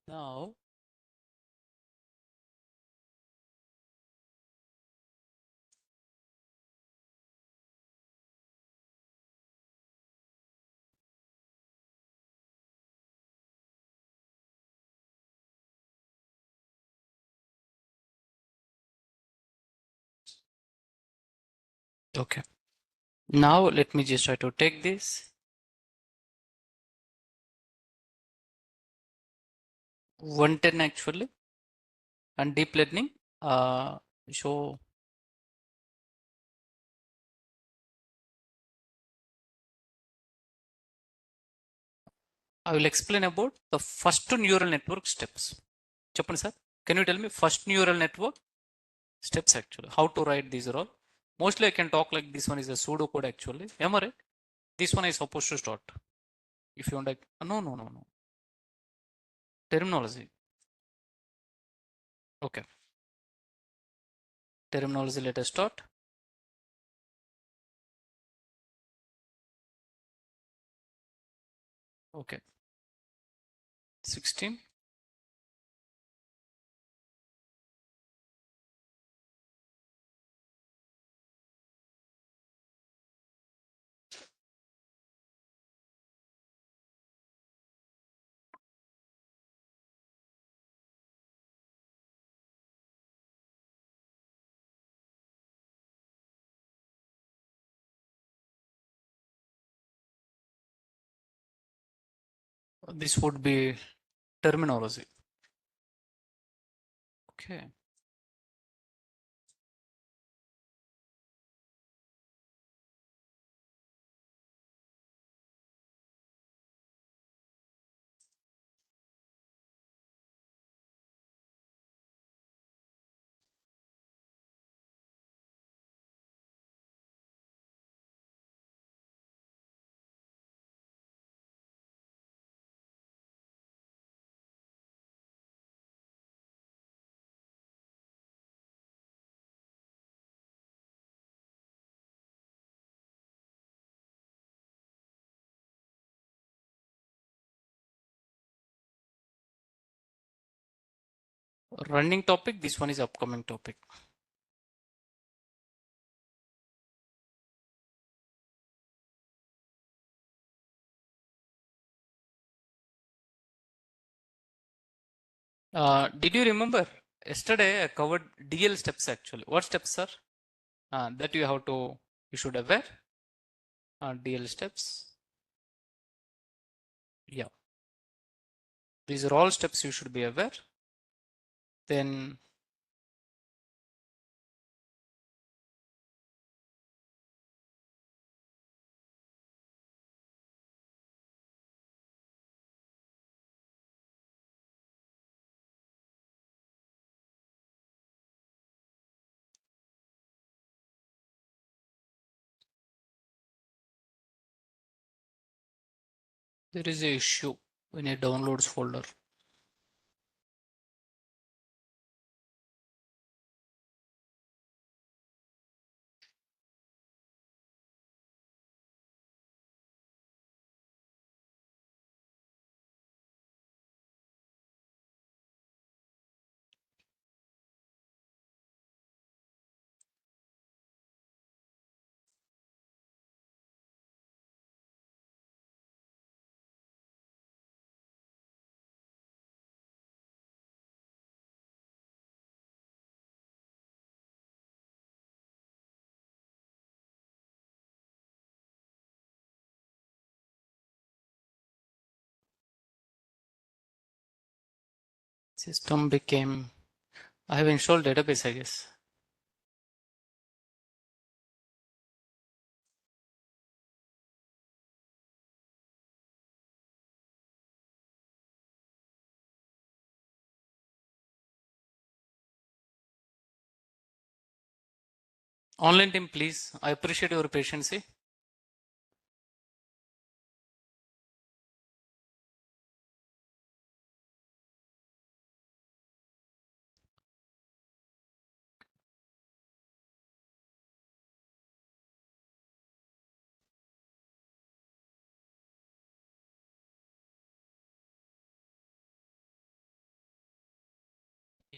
Now, okay. Now let me just try to take this 110 actually and deep learning. So I will explain about the first neural network steps. Chappan sir, can you tell me first neural network steps actually? How to write these are all? Mostly I can talk like this one is a pseudo code actually. Am I right? This one is supposed to start. If you want like, no, no, no, no. Terminology. Okay. Terminology, let us start. Okay. 16. This would be terminology. Okay. Running topic. This one is upcoming topic. Did you remember yesterday I covered DL steps actually? What steps, sir? That you have to, you should aware. DL steps. Yeah. These are all steps you should be aware. Then there is a issue in a downloads folder. System became, I have installed database, I guess. Online team, please. I appreciate your patience.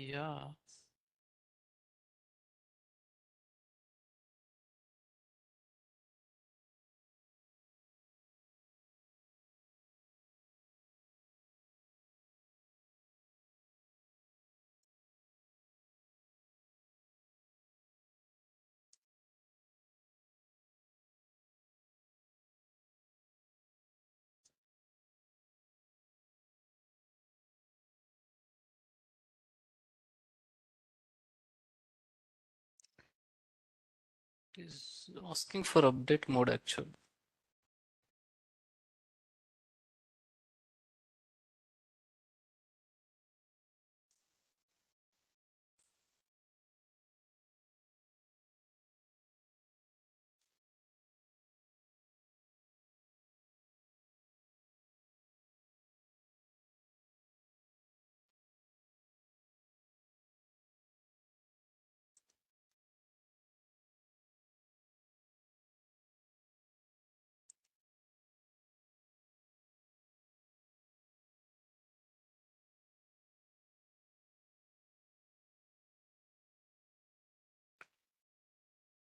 Yeah. It is asking for update mode actually.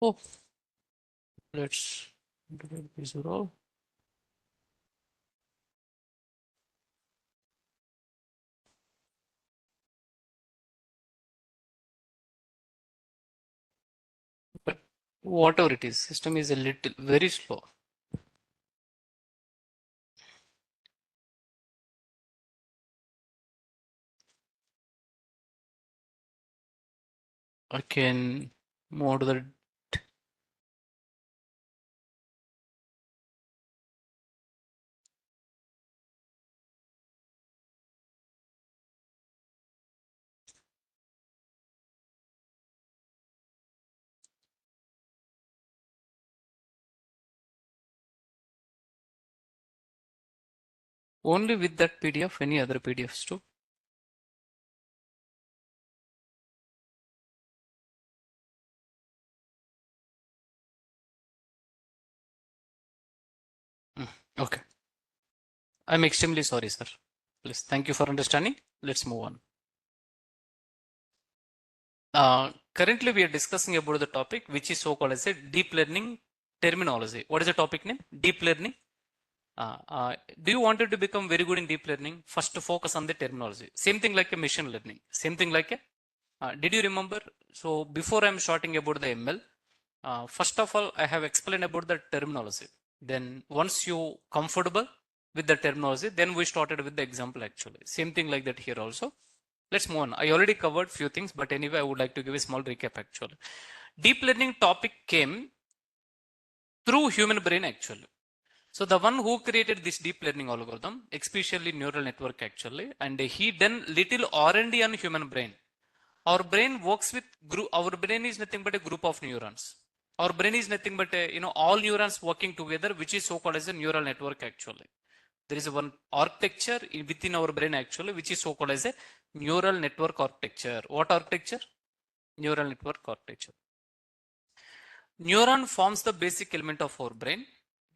Oh, let's delete these are all. But whatever it is, system is a little very slow. I can mod the only with that PDF, any other PDFs too. Okay. I'm extremely sorry, sir. Please, thank you for understanding. Let's move on. Currently, we are discussing about the topic which is so-called as a deep learning terminology. What is the topic name? Deep learning. Do you wanted to become very good in deep learning? First, to focus on the terminology. Same thing like a machine learning. Same thing like a. Did you remember? So before I'm starting about the ML, first of all, I have explained about the terminology. Then once you comfortable with the terminology, then we started with the example actually. Same thing like that here also. Let's move on. I already covered few things, but anyway, I would like to give a small recap actually. Deep learning topic came through human brain actually. So the one who created this deep learning algorithm, especially neural network actually, and he done little R&D on human brain. Our brain works with group. Our brain is nothing but a group of neurons. Our brain is nothing but a, all neurons working together, which is so called as a neural network actually. There is one architecture within our brain actually, which is so called as a neural network architecture. What architecture? Neural network architecture. Neuron forms the basic element of our brain.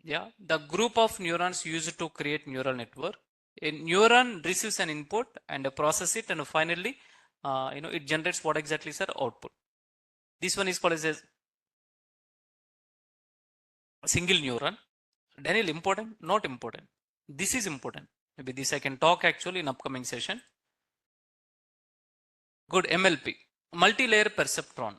Yeah, the group of neurons used to create neural network. A neuron receives an input and process it, and finally, it generates what exactly is our output. This one is called as a single neuron. Daniel, important? Not important. This is important. Maybe this I can talk actually in upcoming session. Good. MLP, multi-layer perceptron.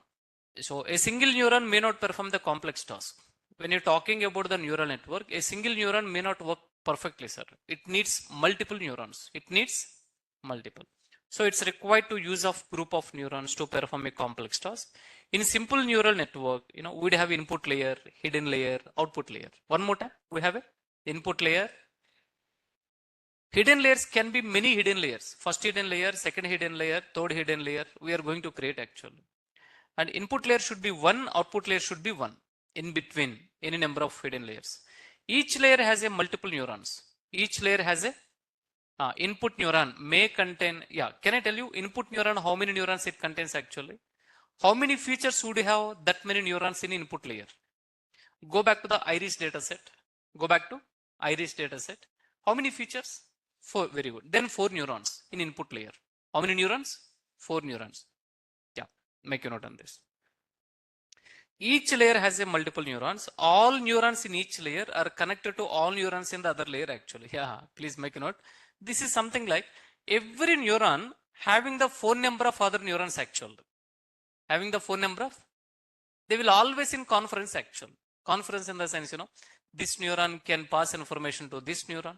So a single neuron may not perform the complex task. When you're talking about the neural network, a single neuron may not work perfectly, sir. It needs multiple neurons. It needs multiple. So it's required to use of group of neurons to perform a complex task. In simple neural network, we'd have input layer, hidden layer, output layer. One more time, we have a input layer. Hidden layers can be many hidden layers. First hidden layer, second hidden layer, third hidden layer. We are going to create actually. And input layer should be one, output layer should be one. In between, any number of hidden layers. Each layer has a multiple neurons. Each layer has a input neuron may contain, yeah, can I tell you input neuron, how many neurons it contains actually? How many features would you have that many neurons in input layer? Go back to the iris dataset. Go back to iris dataset. How many features? Four, very good. Then four neurons in input layer. How many neurons? 4 neurons. Yeah, make a note on this. Each layer has a multiple neurons. All neurons in each layer are connected to all neurons in the other layer actually. Yeah, please make a note. This is something like every neuron having the phone number of other neurons actually. Having the phone number of, they will always in conference actually. Conference in the sense, this neuron can pass information to this neuron.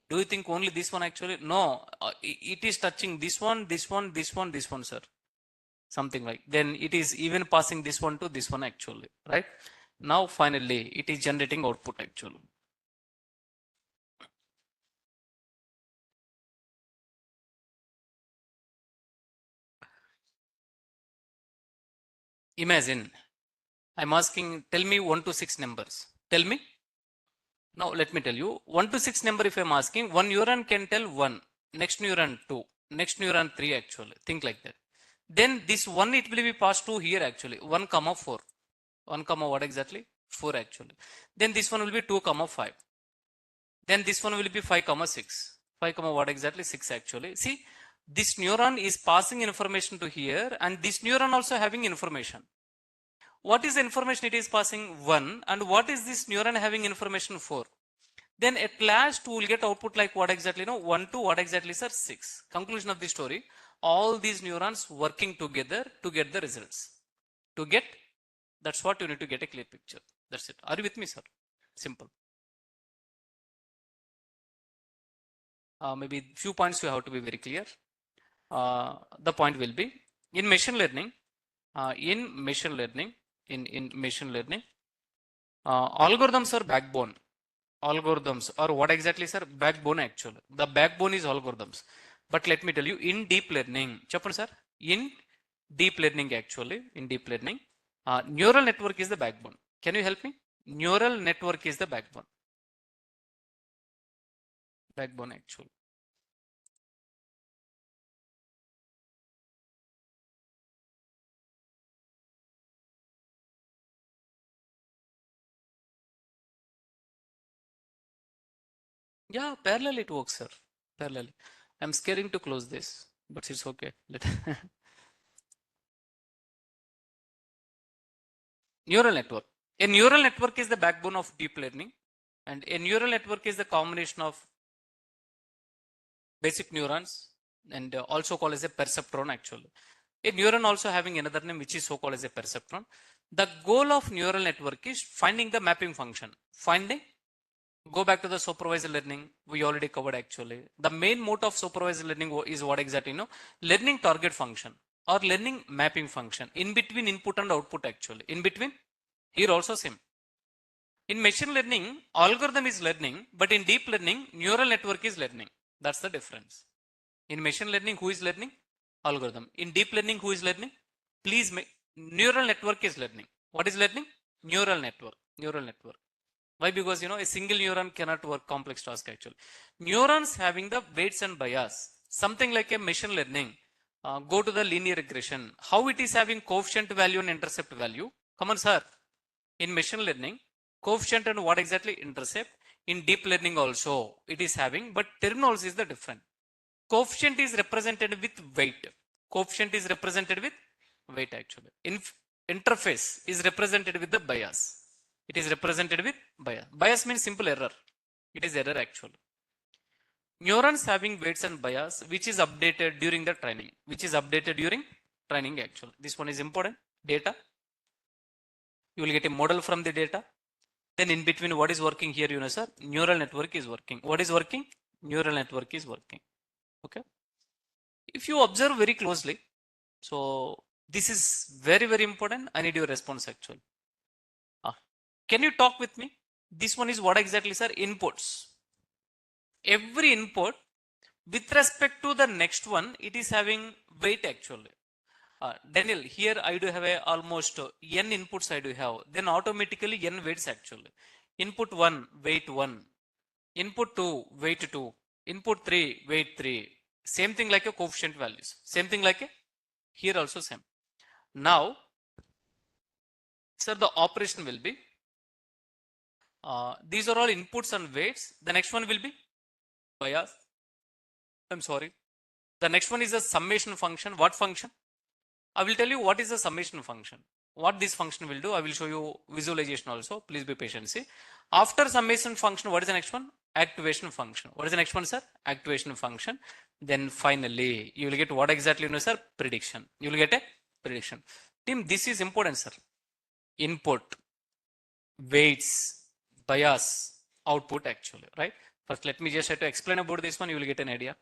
Do you think only this one actually? No, it is touching this one, this one, this one, this one, sir. Something like, then it is even passing this one to this one actually, right? Now finally it is generating output actually. Imagine I'm asking, tell me 1 to 6 numbers. Tell me. Now let me tell you, 1 to 6 number, if I'm asking, one neuron can tell 1, next neuron 2, next neuron 3 actually. Think like that. Then this 1, it will be passed to here actually, 1 comma 4. 1 comma what exactly? 4 actually. Then this one will be 2 comma 5. Then this one will be 5 comma 6. 5 comma what exactly? 6 actually. See, this neuron is passing information to here, and this neuron also having information. What is the information it is passing? 1. And what is this neuron having information? 4. Then at last we will get output like what exactly? 1 to what exactly, sir? 6. Conclusion of the story. All these neurons working together to get the results. To get, that's what you need to get a clear picture. That's it. Are you with me, sir? Simple. Maybe few points you have to be very clear. The point will be, in machine learning, in machine learning, algorithms are backbone. Algorithms or what exactly, sir? Backbone actually. The backbone is algorithms. But let me tell you, in deep learning, chapter sir, in deep learning actually, in deep learning, neural network is the backbone. Can you help me? Neural network is the backbone. Backbone actually. Yeah, parallel it works, sir. Parallel. I'm scaring to close this, but it's okay. Neural network. A neural network is the backbone of deep learning, and a neural network is the combination of basic neurons and also called as a perceptron actually. A neuron also having another name which is so called as a perceptron. The goal of neural network is finding the mapping function. Finding, go back to the supervised learning, we already covered actually. The main mode of supervised learning is what exactly? Learning target function or learning mapping function. In between input and output actually. In between, here also same. In machine learning, algorithm is learning, but in deep learning, neural network is learning. That's the difference. In machine learning, who is learning? Algorithm. In deep learning, who is learning? Please, neural network is learning. What is learning? Neural network. Neural network. Why? Because a single neuron cannot work complex task actually. Neurons having the weights and bias. Something like a machine learning. Go to the linear regression. How it is having coefficient value and intercept value? Come on, sir. In machine learning, coefficient and what exactly? Intercept. In deep learning also it is having, but terminology is the different. Coefficient is represented with weight. Coefficient is represented with weight actually. Interface is represented with the bias. It is represented with bias. Bias means simple error. It is error actually. Neurons having weights and bias which is updated during the training. Which is updated during training actually. This one is important. Data. You will get a model from the data. Then in between what is working here, sir? Neural network is working. What is working? Neural network is working. Okay. If you observe very closely, so this is very, very important. I need your response actually. Can you talk with me? This one is what exactly, sir? Inputs. Every input with respect to the next one, it is having weight actually. Daniel, here I do have almost n inputs I do have. Then automatically n weights actually. Input 1, weight 1. Input 2, weight 2. Input 3, weight 3. Same thing like a coefficient values. Same thing like a, here also same. Now, sir, the operation will be, these are all inputs and weights. The next one will be bias. I'm sorry. The next one is a summation function. What function? I will tell you what is the summation function. What this function will do, I will show you visualization also. Please be patient. See, after summation function, what is the next one? Activation function. What is the next one, sir? Activation function. Then finally, you will get what exactly, you know, sir? Prediction. You will get a prediction. Team, this is important, sir. Input, weights, bias, output actually, right? First, let me just have to explain about this one. You will get an idea.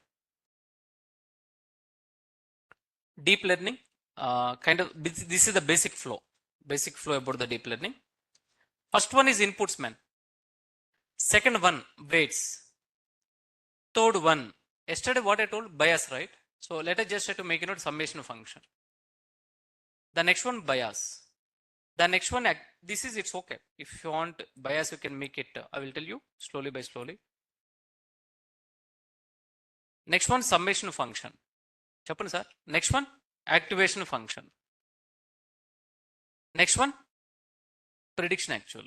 Deep learning, kind of, this is the basic flow about the deep learning. First one is inputs, man. Second one, weights. Third one, yesterday what I told, bias, right? So let us just have to make a note, summation function. The next one, bias. The next one, this is, it's okay. If you want bias, you can make it, I will tell you slowly by slowly. Next one, summation function. Chappan sir. Next one, activation function. Next one, prediction actual,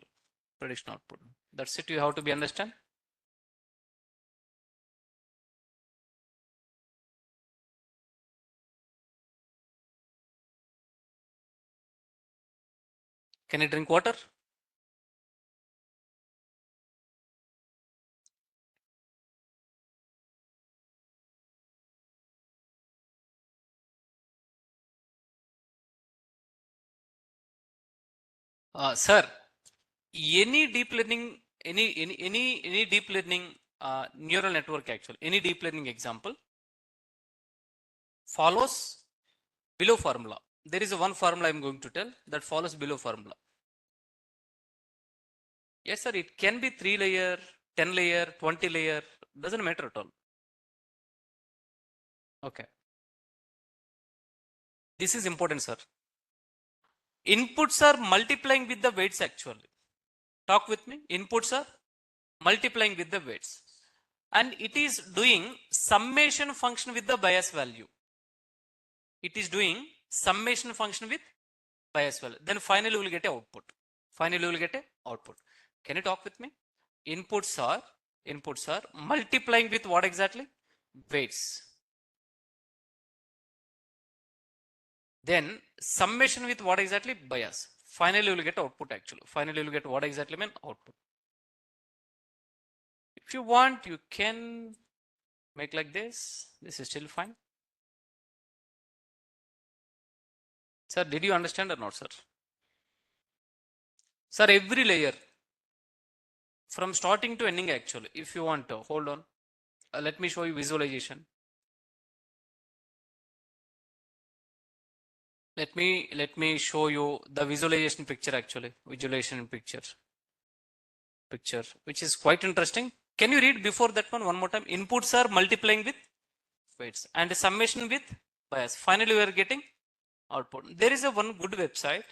prediction output. That's it, you have to be understand. Can you drink water? Sir, any deep learning, any deep learning neural network actually, any deep learning example follows below formula. There is a one formula I'm going to tell that follows below formula. Yes, sir, it can be 3 layer, 10 layer, 20 layer, doesn't matter at all. Okay. This is important, sir. Inputs are multiplying with the weights actually. Talk with me. Inputs are multiplying with the weights. And it is doing summation function with the bias value. It is doing summation function with bias value. Then finally we will get a output. Finally we will get a output. Can you talk with me? Inputs are multiplying with what exactly? Weights. Then summation with what exactly? Bias. Finally you will get output actually. Finally you will get what exactly mean? Output. If you want, you can make like this. This is still fine. Sir, did you understand or not, sir? Sir, every layer from starting to ending actually, if you want to, hold on. Let me show you visualization. Let me show you the visualization picture actually. Visualization picture, which is quite interesting. Can you read before that one more time? Inputs are multiplying with weights and summation with bias. Finally, we are getting output. There is a one good website.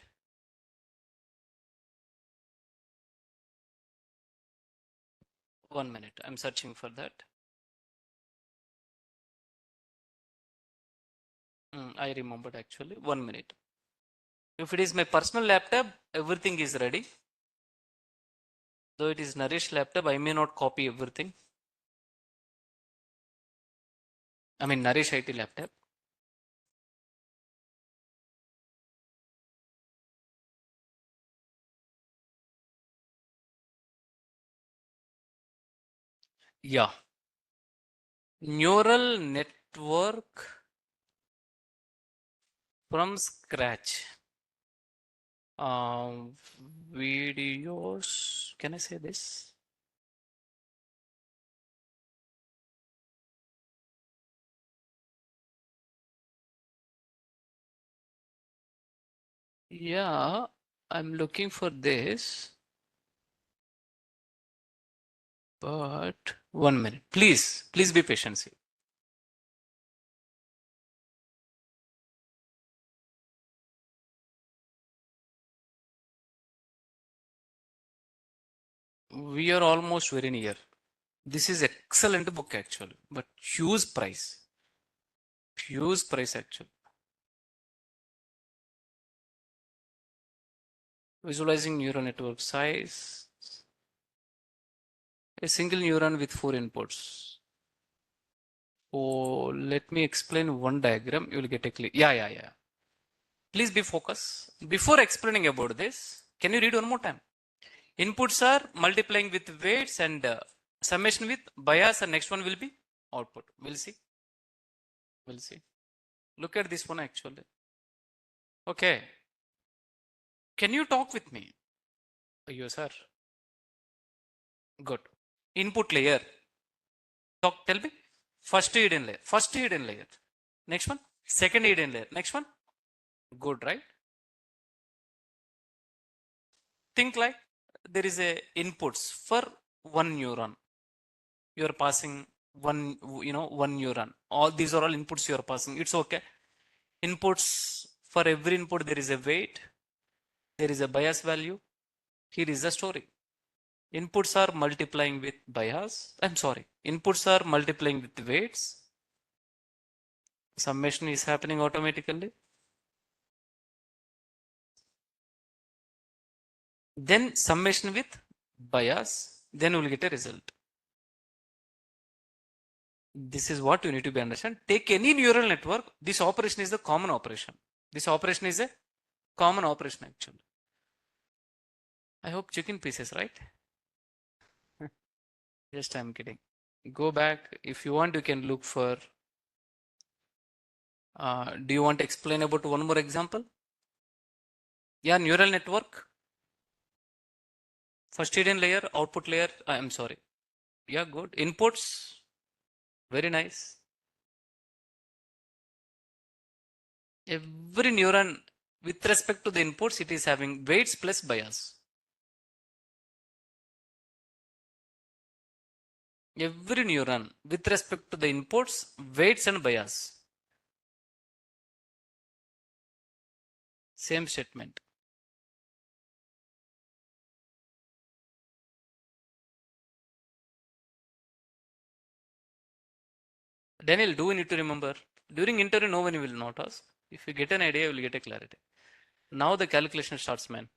One minute, I'm searching for that. I remembered actually. 1 minute. If it is my personal laptop, everything is ready. Though it is Nourish laptop, I may not copy everything. I mean Nourish IT laptop. Yeah. Neural network from scratch. Um, Videos. Can I say this? Yeah, I'm looking for this. But 1 minute. Please be patient. See. We are almost very near. This is excellent book actually, but huge price. Huge price actually. Visualizing neural network size. A single neuron with 4 inputs. Oh, let me explain one diagram. You will get a clear. Yeah. Please be focused. Before explaining about this, can you read one more time? Inputs are multiplying with weights and summation with bias, and next one will be output. We'll see. We'll see. Look at this one actually. Okay. Can you talk with me? Yes, sir. Good. Input layer. Talk. Tell me. First hidden layer. First hidden layer. Next one. Second hidden layer. Next one. Good, right? Think like there is a inputs for one neuron. You are passing one, one neuron. All these are all inputs you are passing. It's okay. Inputs, for every input there is a weight, there is a bias value. Here is the story. Inputs are multiplying with bias. I'm sorry. Inputs are multiplying with weights. Summation is happening automatically. Then summation with bias. Then we will get a result. This is what you need to be understand. Take any neural network. This operation is the common operation. This operation is a common operation actually. I hope chicken pieces, right? Just I'm kidding. Go back. If you want, you can look for. Do you want to explain about one more example? Yeah, neural network. First hidden layer, output layer. I'm sorry. Yeah, good. Inputs. Very nice. Every neuron, with respect to the inputs, it is having weights plus bias. Every neuron, with respect to the inputs, weights and bias. Same statement. Daniel, do we need to remember? During interview, no one will not ask. If you get an idea, you will get a clarity. Now the calculation starts, man.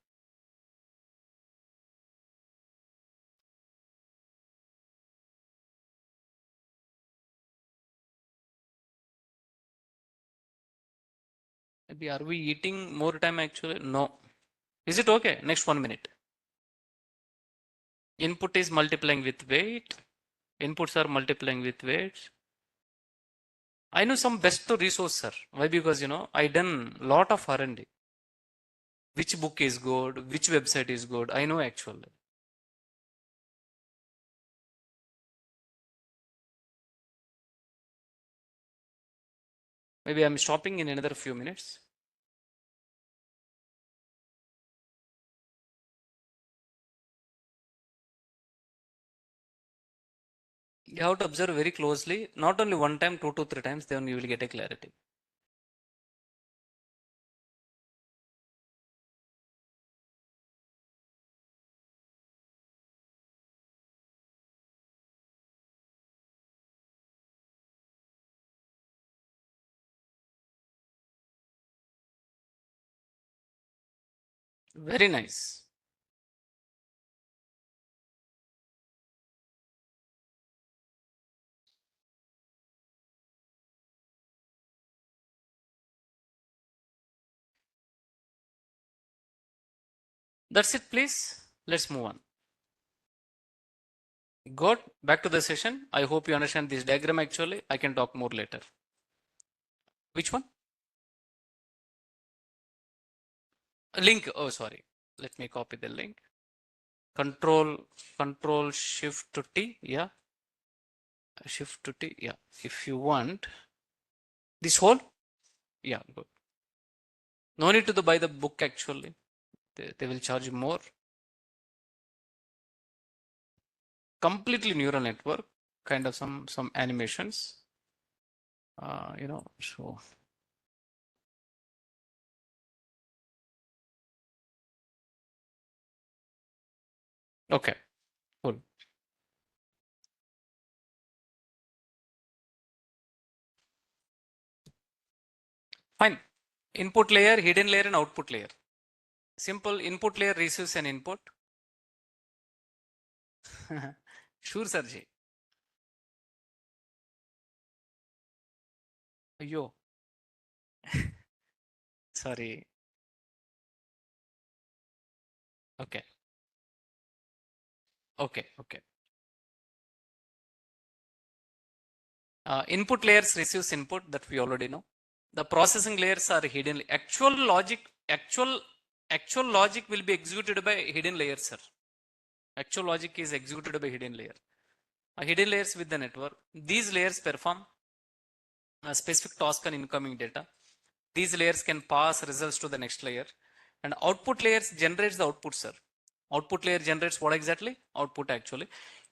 Maybe are we eating more time actually? No. Is it okay? Next 1 minute. Input is multiplying with weight. Inputs are multiplying with weights. I know some best resource, sir. Why? Because I done lot of R&D. Which book is good? Which website is good? I know actually. Maybe I'm stopping in another few minutes. You have to observe very closely. Not only one time, 2 to 3 times, then you will get a clarity. Very nice. That's it, please. Let's move on. Good. Back to the session. I hope you understand this diagram actually. I can talk more later. Which one? Link. Oh, sorry. Let me copy the link. Control Shift to T. Yeah. Shift to T. Yeah. If you want this whole. Yeah. Good. No need to buy the book actually. They will charge you more. Completely neural network. Kind of some animations. So. Okay. Cool. Fine. Input layer, hidden layer, and output layer. Simple. Input layer receives an input. Sure, Sarji. అయ్యో. Sorry. Okay. Okay. Okay. Input layers receives input that we already know. The processing layers are hidden. Actual logic will be executed by hidden layers, sir. Actual logic is executed by hidden layer. Hidden layers with the network. These layers perform a specific task on incoming data. These layers can pass results to the next layer. And output layers generates the output, sir. Output layer generates what exactly? Output actually.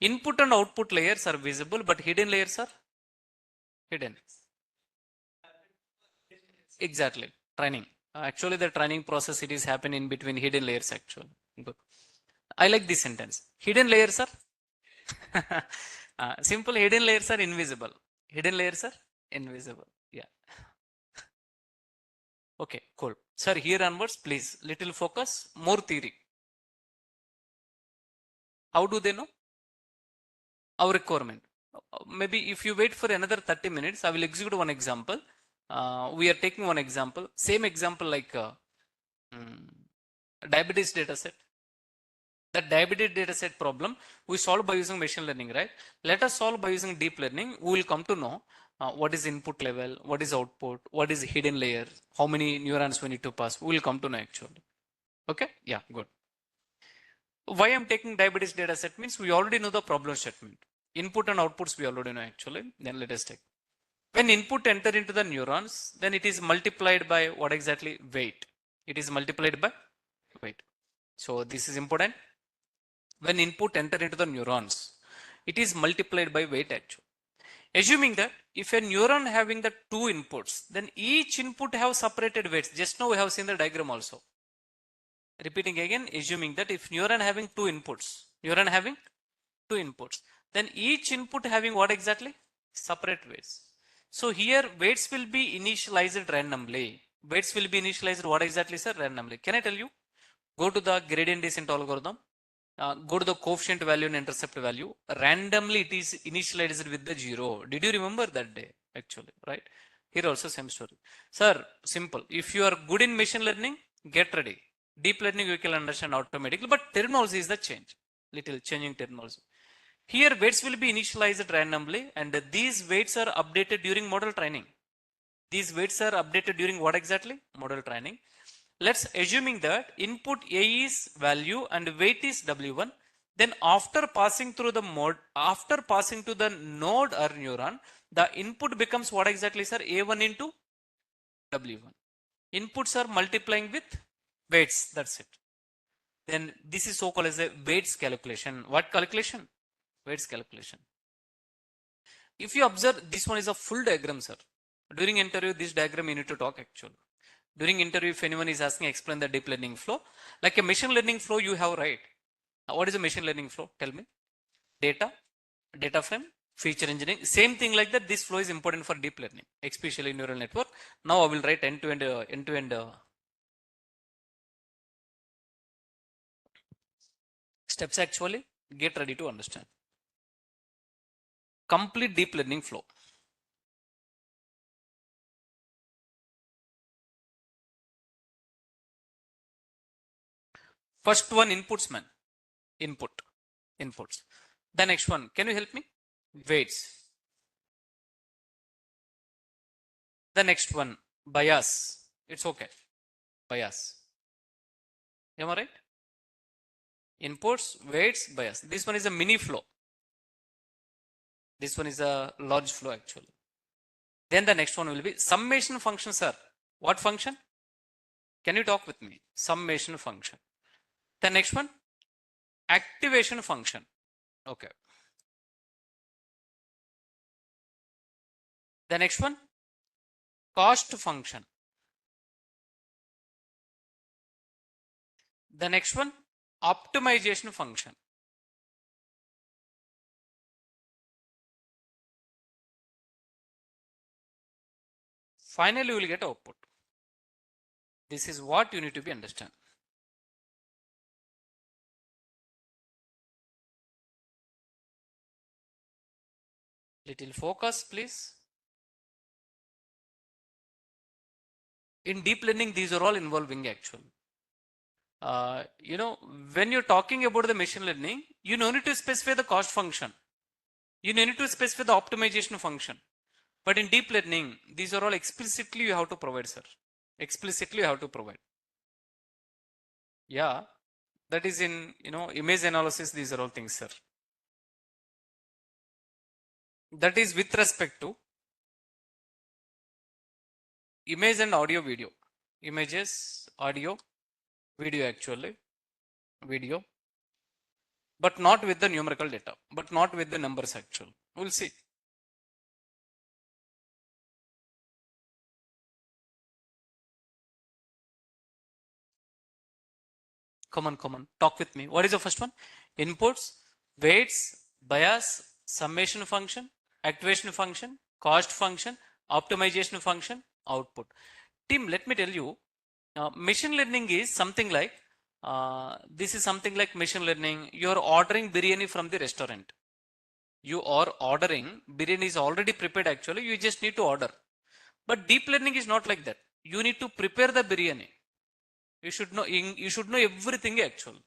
Input and output layers are visible, but hidden layers are hidden. Exactly. Training. Actually, the training process it is happening in between hidden layers actually. Good. I like this sentence. Hidden layers are simple. Hidden layers are invisible. Hidden layers are invisible. Yeah. Okay. Cool. Sir, here onwards, please. Little focus. More theory. How do they know? Our requirement. Maybe if you wait for another 30 minutes, I will execute one example. We are taking one example. Same example like mm, diabetes data set. That diabetes data set problem we solve by using machine learning, right? Let us solve by using deep learning. We will come to know what is input level, what is output, what is hidden layer, how many neurons we need to pass. We will come to know actually. Okay? Yeah, good. Why I'm taking diabetes data set means we already know the problem statement. Input and outputs we already know actually. Then let us take. When input enter into the neurons, then it is multiplied by what exactly? Weight. It is multiplied by weight. So this is important. When input enter into the neurons, it is multiplied by weight actually. Assuming that if a neuron having the two inputs, then each input have separated weights. Just now we have seen the diagram also. Repeating again, assuming that if neuron having two inputs, then each input having what exactly? Separate weights. So here weights will be initialized randomly. Weights will be initialized what exactly, sir? Randomly. Can I tell you? Go to the gradient descent algorithm. Go to the coefficient value and intercept value. Randomly it is initialized with the 0. Did you remember that day? Actually, right? Here also same story. Sir, simple. If you are good in machine learning, get ready. Deep learning you can understand automatically, but terminology is the change. Little changing terminology. Here weights will be initialized randomly and these weights are updated during model training. These weights are updated during what exactly? Model training. Let's assuming that input A is value and weight is W1. Then after passing through the after passing to the node or neuron, the input becomes what exactly, sir? A1 into W1. Inputs are multiplying with weights. That's it. Then this is so called as a weights calculation. What calculation? Weights calculation. If you observe, this one is a full diagram, sir. During interview, this diagram you need to talk actually. During interview, if anyone is asking, explain the deep learning flow. Like a machine learning flow, you have right. What is a machine learning flow? Tell me. Data, data frame, feature engineering. Same thing like that. This flow is important for deep learning, especially neural network. Now I will write end-to-end steps actually. Get ready to understand. Complete deep learning flow. First one inputs, man. Input. Inputs. The next one. Can you help me? Weights. The next one. Bias. It's okay. Bias. Am I right? Inputs, weights, bias. This one is a mini flow. This one is a large flow actually. Then the next one will be summation function, sir. What function? Can you talk with me? Summation function. The next one, activation function. Okay. The next one, cost function. The next one, optimization function. Finally, you will get output. This is what you need to be understand. Little focus, please. In deep learning, these are all involving actually. When you're talking about the machine learning, you no need to specify the cost function. You no need to specify the optimization function. But in deep learning, these are all explicitly you have to provide, sir. Explicitly you have to provide. Yeah, that is in, image analysis, these are all things, sir. That is with respect to image and audio video. Images, audio, video actually, video, but not with the numerical data, but not with the numbers actually. We'll see. Come on, talk with me. What is the first one? Inputs, weights, bias, summation function, activation function, cost function, optimization function, output. Team, let me tell you, machine learning is something like, this is something like machine learning. You're ordering biryani from the restaurant. You are ordering, biryani is already prepared actually, you just need to order. But deep learning is not like that. You need to prepare the biryani. You should know everything actually.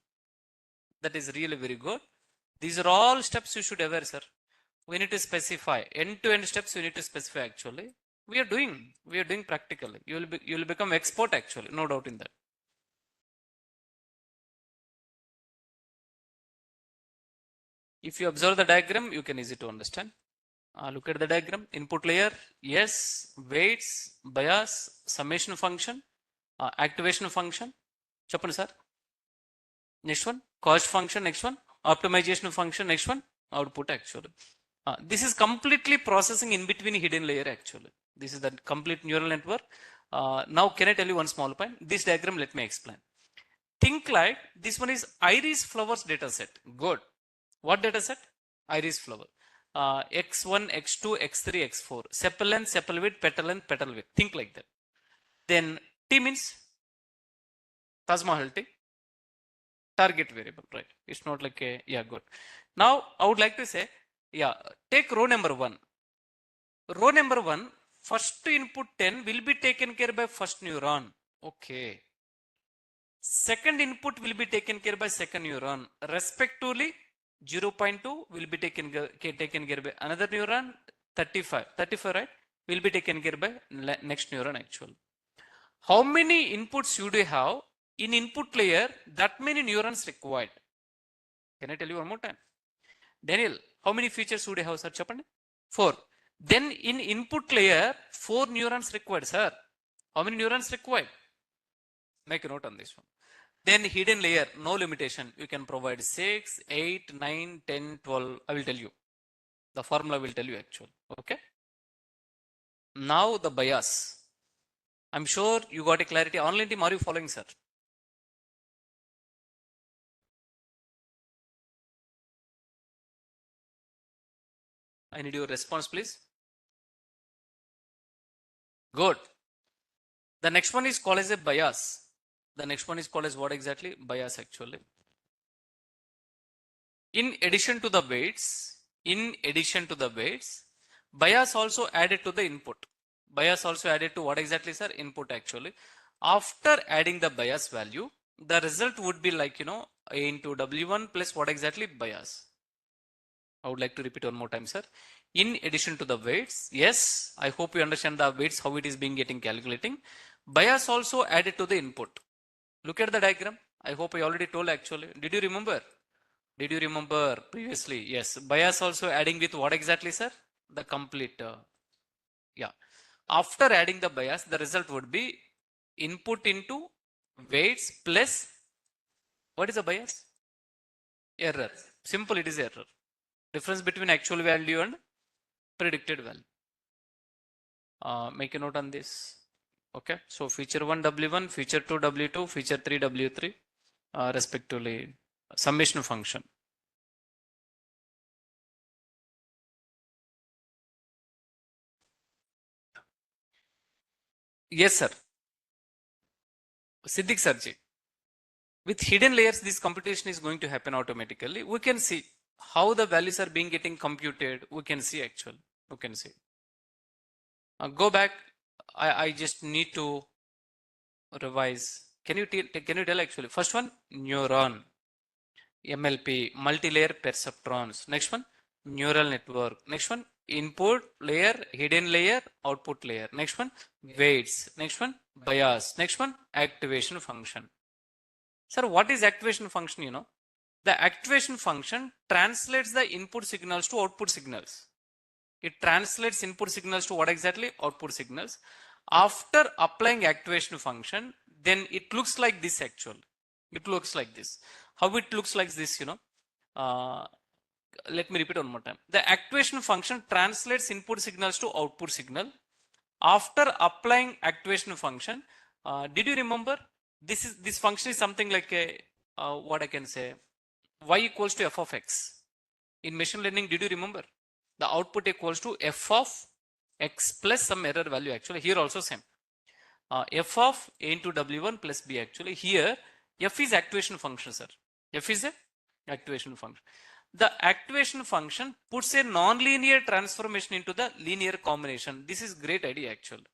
That is really very good. These are all steps you should aware, sir. We need to specify end-to-end steps. We need to specify actually. We are doing practically. You will become expert actually, no doubt in that. If you observe the diagram, you can easy to understand. Look at the diagram. Input layer, yes, weights, bias, summation function, activation function. Chappan sir. Next one, cost function. Next one, optimization function. Next one, output actually. This is completely processing in between hidden layer actually. This is the complete neural network. Now, can I tell you one small point? This diagram, let me explain. Think like this one is iris flowers data set. Good. What data set? Iris flower. X1, X2, X3, X4. Sepal length, sepal width, petal length, petal width. Think like that. Then T means Taj Mahal T. Target variable, right? It's not like a, yeah, good. Now, I would like to say, yeah, take row number 1. Row number 1, first input 10 will be taken care by first neuron. Okay. Second input will be taken care by second neuron. Respectively, 0.2 will be taken care by another neuron. 35, right? Will be taken care by next neuron actually. How many inputs should you have in input layer? That many neurons required. Can I tell you one more time? Daniel, how many features should you have, sir? Chapande? 4. Then in input layer, 4 neurons required, sir. How many neurons required? Make a note on this one. Then hidden layer, no limitation. You can provide 6, 8, 9, 10, 12. I will tell you. The formula will tell you actually. Okay. Now the bias. I'm sure you got a clarity. Online team, are you following, sir? I need your response, please. Good. The next one is called as a bias. The next one is called as what exactly? Bias actually. In addition to the weights, bias also added to the input. Bias also added to what exactly, sir? Input actually. After adding the bias value, the result would be like, A into W1 plus what exactly? Bias. I would like to repeat one more time, sir. In addition to the weights, yes, I hope you understand the weights, how it is being getting calculating. Bias also added to the input. Look at the diagram. I hope I already told actually. Did you remember? Did you remember previously? Yes. Bias also adding with what exactly, sir? The complete, yeah. After adding the bias, the result would be input into weights plus, what is the bias? Error. Simple, it is error. Difference between actual value and predicted value. Make a note on this. Okay. So feature 1 W1, feature 2 W2, feature 3 W3, respectively. Summation function. Yes, sir. Siddiq Sarji. With hidden layers, this computation is going to happen automatically. We can see how the values are being getting computed. We can see actually. We can see. Go back. I just need to revise. Can you tell actually? First one, neuron, MLP, multi-layer perceptrons. Next one, neural network. Next one, input layer, hidden layer, output layer. Next one, weights. Next one, bias. Next one, activation function. Sir, what is activation function? You know, the activation function translates the input signals to output signals. It translates input signals to what exactly? Output signals. After applying activation function, then it looks like this actually. It looks like this. How it looks like this, you know? Let me repeat one more time. The activation function translates input signals to output signal. After applying activation function, did you remember? This function is something like a what I can say, y equals to f of x. In machine learning, did you remember? The output equals to f of x plus some error value. Actually, here also same. F of a into w1 plus b. Actually, here f is activation function, sir. F is a activation function. The activation function puts a non-linear transformation into the linear combination. This is great idea actually.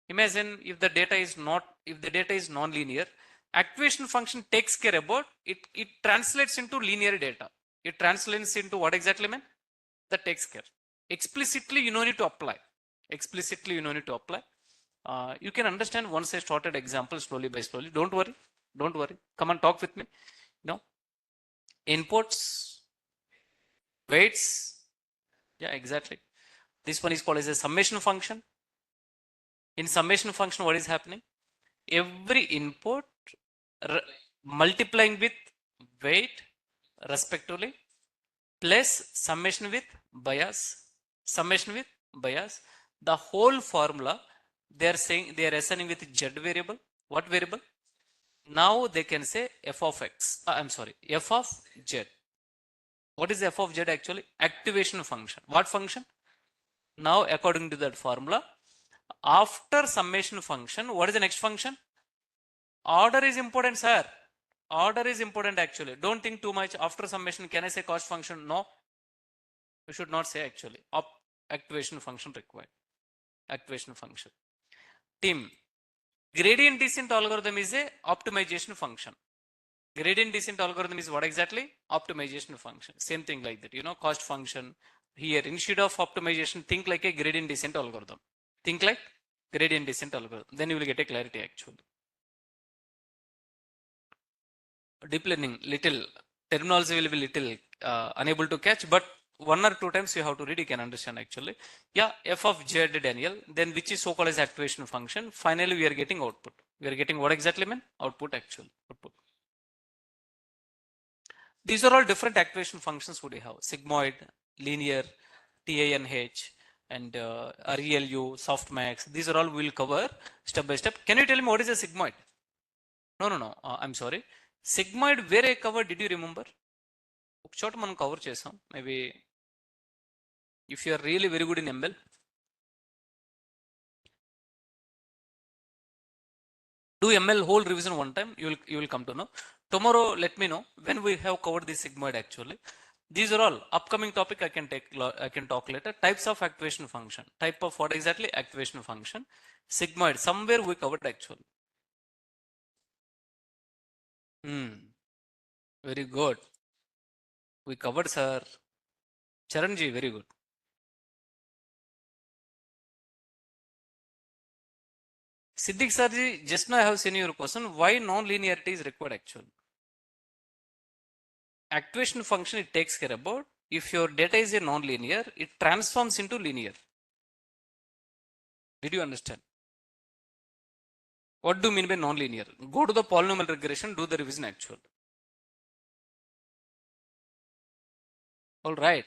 Imagine if the data is non-linear, activation function takes care about it. It translates into linear data. It translates into what exactly, man? That takes care. Explicitly, you don't need to apply. Explicitly, you don't need to apply. You can understand once I started example slowly by slowly. Don't worry. Don't worry. Come and talk with me. You know, inputs, weights. Yeah, exactly. This one is called as a summation function. In summation function, what is happening? Every input multiplying with weight respectively plus summation with bias. Summation with bias. The whole formula they are saying they are assigning with z variable. What variable? Now they can say f of x. I'm sorry, f of z. What is f of z actually? Activation function. What function? Now according to that formula, after summation function, what is the next function? Order is important, sir. Order is important actually. Don't think too much. After summation, can I say cost function? No. You should not say actually. Activation function required. Activation function. Team. Gradient descent algorithm is a optimization function. Gradient descent algorithm is what exactly? Optimization function. Same thing like that. You know, cost function. Here, instead of optimization, think like a gradient descent algorithm. Think like gradient descent algorithm. Then you will get a clarity actually. Deep learning, little terminology will be little unable to catch, but one or two times you have to read, you can understand actually. Yeah, f of z Daniel, then which is so called as activation function. Finally, we are getting output. We are getting what exactly, man? Output actually. Output. These are all different activation functions would you have. Sigmoid, linear, TANH, and ReLU, softmax. These are all we will cover step by step. Can you tell me what is a sigmoid? No. I'm sorry. Sigmoid, where I covered, did you remember? ఒక చోట మనం cover చేసాం maybe if you are really very good in ML do ML whole revision one time, you will come to know. Tomorrow let me know when we have covered the sigmoid actually. These are all upcoming topic I can talk later. Types of activation function. Type of what exactly? Activation function. Sigmoid somewhere we covered actually. Very good. We covered, sir. Charanji, very good. Siddiq Sarji, just now I have seen your question. Why non-linearity is required actually? Activation function it takes care about if your data is a non-linear, it transforms into linear. Did you understand? What do you mean by non-linear? Go to the polynomial regression, do the revision actual. All right,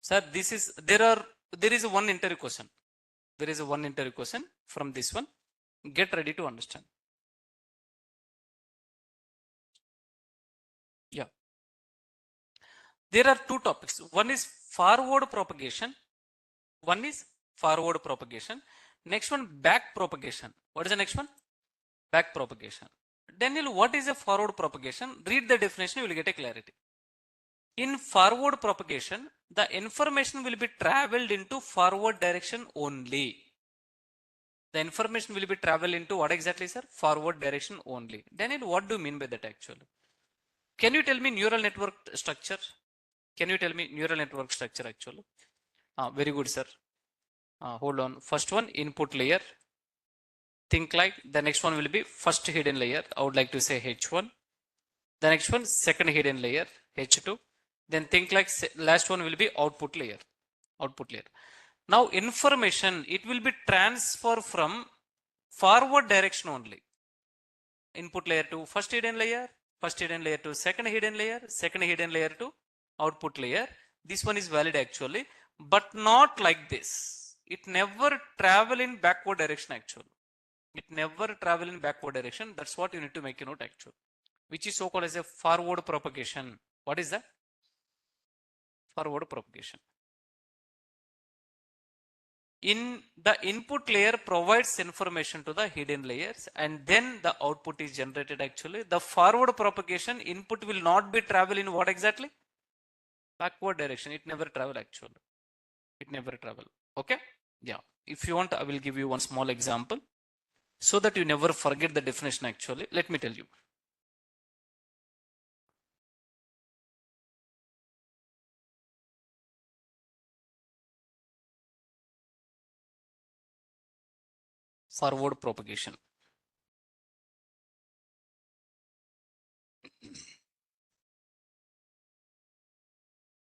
sir. There is a one interview question. There is a one interview question from this one. Get ready to understand. Yeah. There are two topics. One is forward propagation. One is forward propagation. Next one, back propagation. What is the next one? Back propagation. Daniel, what is a forward propagation? Read the definition, you will get a clarity. In forward propagation, the information will be traveled into forward direction only. The information will be travel into what exactly, sir? Forward direction only. Daniel, what do you mean by that actually? Can you tell me neural network structure? Can you tell me neural network structure actually? Very good, sir. Hold on. First one, input layer. Think like the next one will be first hidden layer. I would like to say H1. The next one, second hidden layer, H2. Then think like last one will be output layer. Output layer. Now information, it will be transfer from forward direction only. Input layer to first hidden layer to second hidden layer to output layer. This one is valid actually, but not like this. It never travel in backward direction actually. It never travel in backward direction. That's what you need to make a note actually, which is so called as a forward propagation. What is that? Forward propagation. In the input layer provides information to the hidden layers and then the output is generated actually. The forward propagation input will not be travel in what exactly? Backward direction. It never travel actually. It never travel. Okay? Yeah. If you want, I will give you one small example so that you never forget the definition actually. Let me tell you. Forward propagation.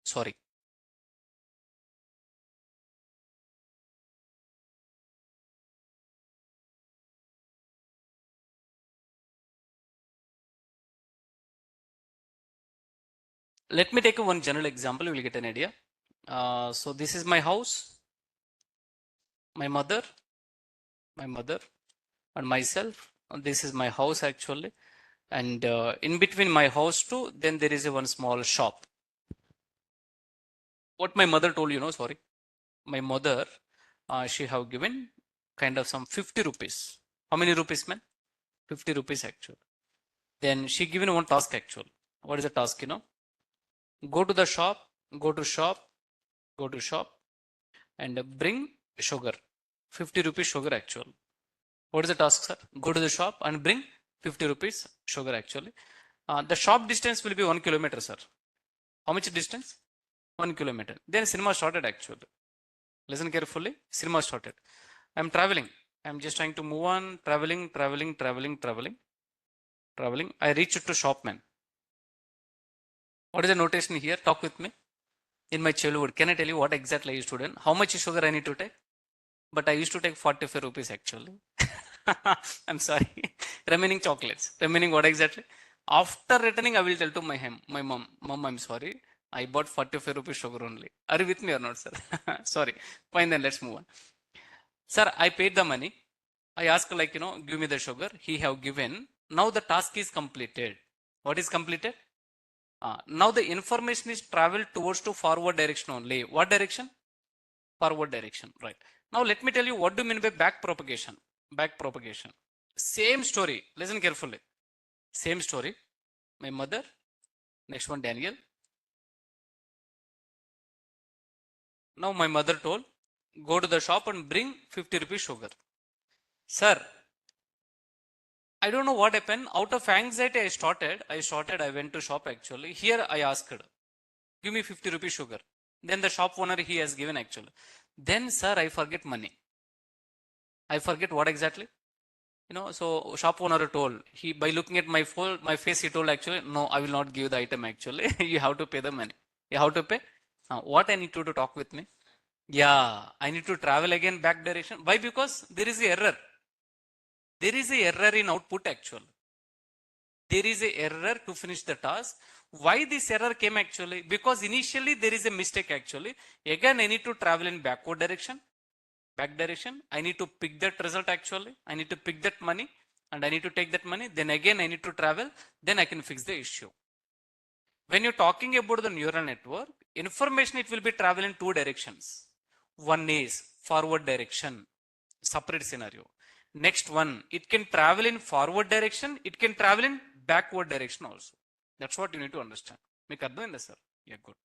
Sorry. Let me take one general example. You will get an idea. So this is my house, my mother, and myself. This is my house actually. And in between my house too, then there is a one small shop. What my mother told, sorry. My mother, she have given kind of some 50 rupees. How many rupees, man? 50 rupees actually. Then she given one task actually. What is the task, Go to the shop, go to shop, go to shop and bring sugar. 50 rupees sugar actually. What is the task, sir? Go to the shop and bring 50 rupees sugar actually. The shop distance will be 1 kilometer, sir. How much distance? 1 kilometer. Then cinema started actually. Listen carefully. Cinema started. I'm traveling. I'm just trying to move on. Traveling. I reached to shopman. What is the notation here? Talk with me. In my childhood, can I tell you what exactly I used to do? How much sugar I need to take? But I used to take 45 rupees actually. I'm sorry. Remaining chocolates. Remaining what exactly? After returning, I will tell to my mom, I'm sorry. I bought 45 rupees sugar only. Are you with me or not, sir? Sorry. Fine, then let's move on. Sir, I paid the money. I asked like, give me the sugar. He have given. Now the task is completed. What is completed? Now the information is traveled towards to forward direction only. What direction? Forward direction, right? Now let me tell you what do you mean by back propagation. Back propagation. Same story. Listen carefully. Same story. My mother. Next one, Daniel. Now my mother told, go to the shop and bring 50 rupees sugar. Sir, I don't know what happened. Out of anxiety, I went to shop actually. Here I asked, give me 50 rupees sugar. Then the shop owner, he has given actually. Then, sir, I forget money. I forget what exactly? So shop owner told, he by looking at my face, he told actually, no, I will not give the item actually. You have to pay the money. You have to pay. What I need to do, talk with me? Yeah, I need to travel again back direction. Why? Because there is a error. There is a error in output actually. There is a error to finish the task. Why this error came actually? Because initially there is a mistake actually. Again, I need to travel in backward direction, back direction. I need to pick that result actually. I need to pick that money and I need to take that money. Then again, I need to travel. Then I can fix the issue. When you're talking about the neural network, information, it will be travel in two directions. One is forward direction, separate scenario. Next one, it can travel in forward direction, it can travel in backward direction also. That's what you need to understand. Make అర్థమైందా sir? Yeah, good.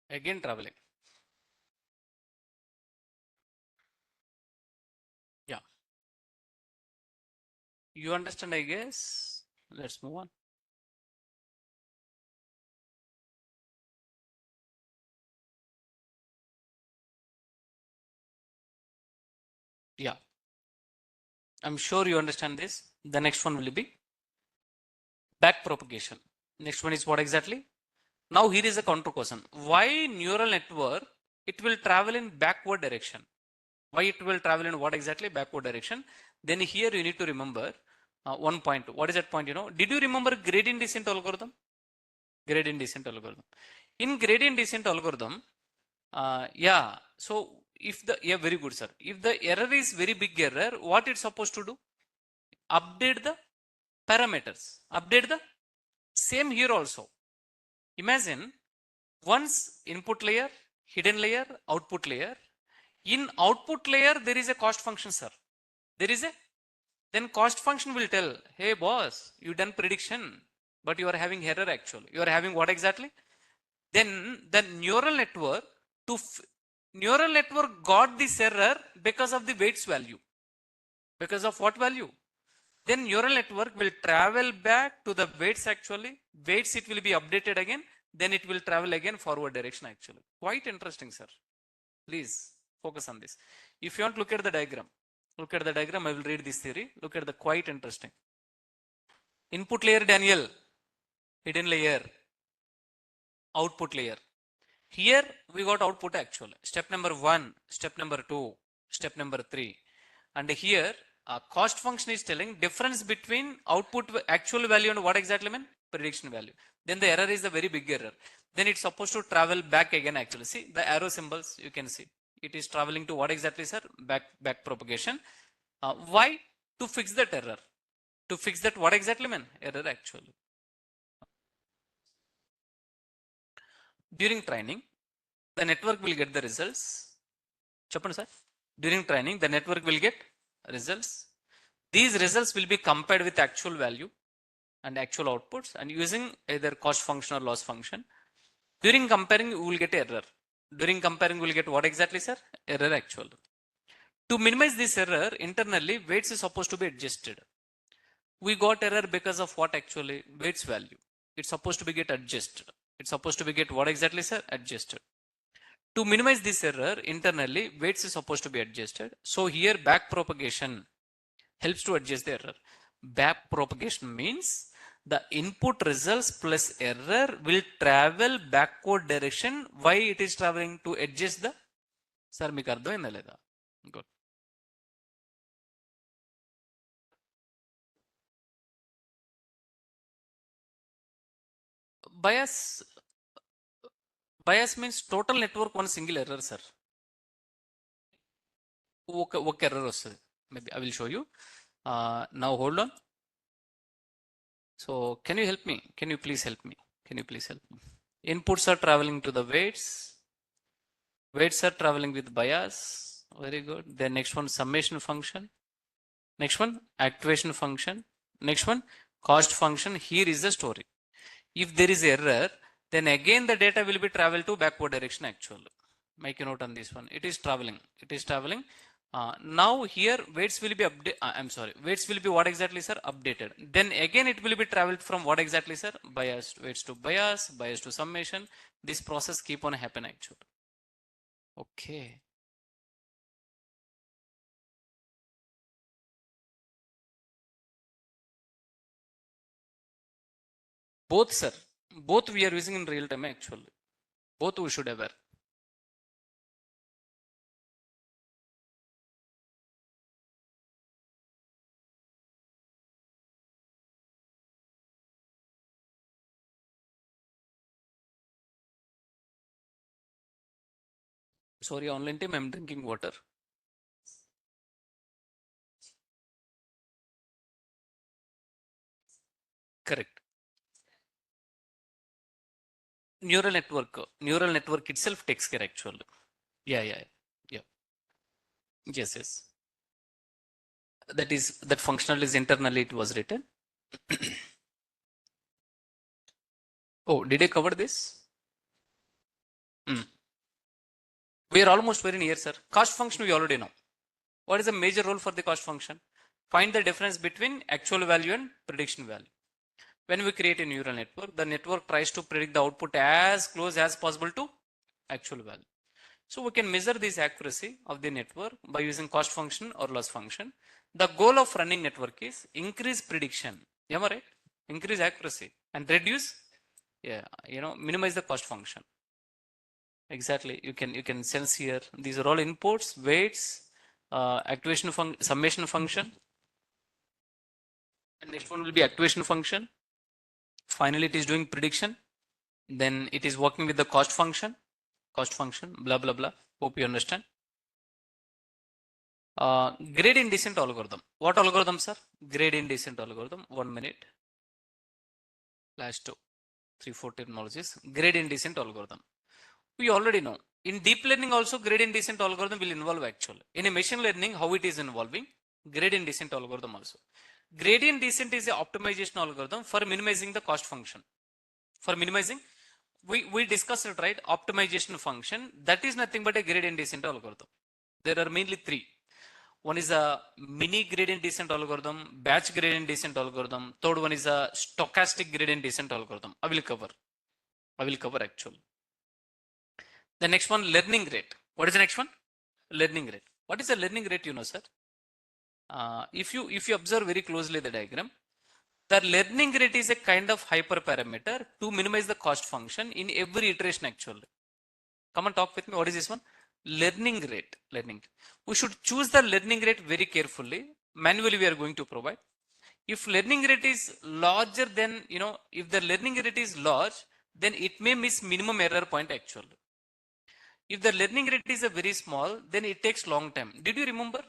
Again traveling. Yeah. You understand, I guess. Let's move on. Yeah. I'm sure you understand this. The next one will be back propagation. Next one is what exactly? Now here is a counter question. Why neural network, it will travel in backward direction? Why it will travel in what exactly? Backward direction. Then here you need to remember one point. What is that point? Did you remember gradient descent algorithm? Gradient descent algorithm. In gradient descent algorithm, yeah. So if the, yeah, very good, sir. If the error is very big error, what it's supposed to do? Update the parameters. Update the same here also. Imagine once input layer, hidden layer, output layer. In output layer, there is a cost function, sir. There is a, then cost function will tell, hey boss, you done prediction, but you are having error actually. You are having what exactly? Then the neural network to neural network got this error because of the weights value. Because of what value? Then neural network will travel back to the weights actually. Weights it will be updated again. Then it will travel again forward direction actually. Quite interesting, sir. Please focus on this. If you want to look at the diagram, look at the diagram. I will read this theory. Look at the quite interesting. Input layer Daniel, hidden layer, output layer. Here we got output actually. Step number 1, step number 2, step number 3. And here cost function is telling difference between output actual value and what exactly mean? Prediction value. Then the error is the very big error. Then it's supposed to travel back again actually. See the arrow symbols you can see. It is traveling to what exactly, sir? Back propagation. Why? To fix that error. To fix that what exactly mean? Error actually. During training, the network will get the results. Chappan sir. During training, the network will get results. These results will be compared with actual value and actual outputs and using either cost function or loss function. During comparing, we will get error. During comparing, we will get what exactly, sir? Error actual. To minimize this error, internally, weights is supposed to be adjusted. We got error because of what actually? Weights value. It's supposed to be get adjusted. It's supposed to be get what exactly, sir? Adjusted. To minimize this error, internally, weights is supposed to be adjusted. So here, back propagation helps to adjust the error. Back propagation means the input results plus error will travel backward direction. Why it is traveling? To adjust the, sir, మీకు అర్థమైందా లేదా? Good. Bias, bias means total network one single error, sir. ఒక error వస్తుంది. Maybe I will show you. Now hold on. So can you help me? Can you please help me? Can you please help me? Inputs are traveling to the weights. Weights are traveling with bias. Very good. Then next one, summation function. Next one, activation function. Next one, cost function. Here is the story. If there is error, then again the data will be traveled to backward direction actually. Make a note on this one. It is traveling. It is traveling. Now here weights will be updated. I'm sorry. Weights will be what exactly, sir? Updated. Then again it will be traveled from what exactly, sir? Bias. Weights to bias. Bias to summation. This process keep on happen actually. Okay. Both, sir. Both we are using in real time actually. Both we should aware. Sorry, online team, I'm drinking water. Correct. Neural network itself takes care actually. Yeah. Yes, yes. That functional is internally it was written. Oh, did I cover this? We are almost very near, sir. Cost function we already know. What is the major role for the cost function? Find the difference between actual value and prediction value. When we create a neural network, the network tries to predict the output as close as possible to actual value. So we can measure this accuracy of the network by using cost function or loss function. The goal of running network is increase prediction. Am I right? Increase accuracy and reduce, minimize the cost function. Exactly. You can sense here. These are all inputs, weights, summation function. And next one will be activation function. Finally, it is doing prediction. Then it is working with the cost function, blah, blah, blah. Hope you understand. Gradient descent algorithm. What algorithm, sir? Gradient descent algorithm. 1 minute. Last 3-4 terminologies. Gradient descent algorithm. We already know. In deep learning also gradient descent algorithm will involve actually. In a machine learning, how it is involving? Gradient descent algorithm also. Gradient descent is a optimization algorithm for minimizing the cost function. For minimizing, we discussed it, right? Optimization function, that is nothing but a gradient descent algorithm. There are mainly three. One is a mini gradient descent algorithm, batch gradient descent algorithm. Third one is a stochastic gradient descent algorithm. I will cover actually. The next one, learning rate. What is the next one? Learning rate. What is the learning rate, sir? If you observe very closely the diagram, the learning rate is a kind of hyperparameter to minimize the cost function in every iteration actually. Come and talk with me. What is this one? Learning rate. We should choose the learning rate very carefully. Manually we are going to provide. If learning rate is larger than, if the learning rate is large, then it may miss minimum error point actually. If the learning rate is a very small, then it takes long time. Did you remember?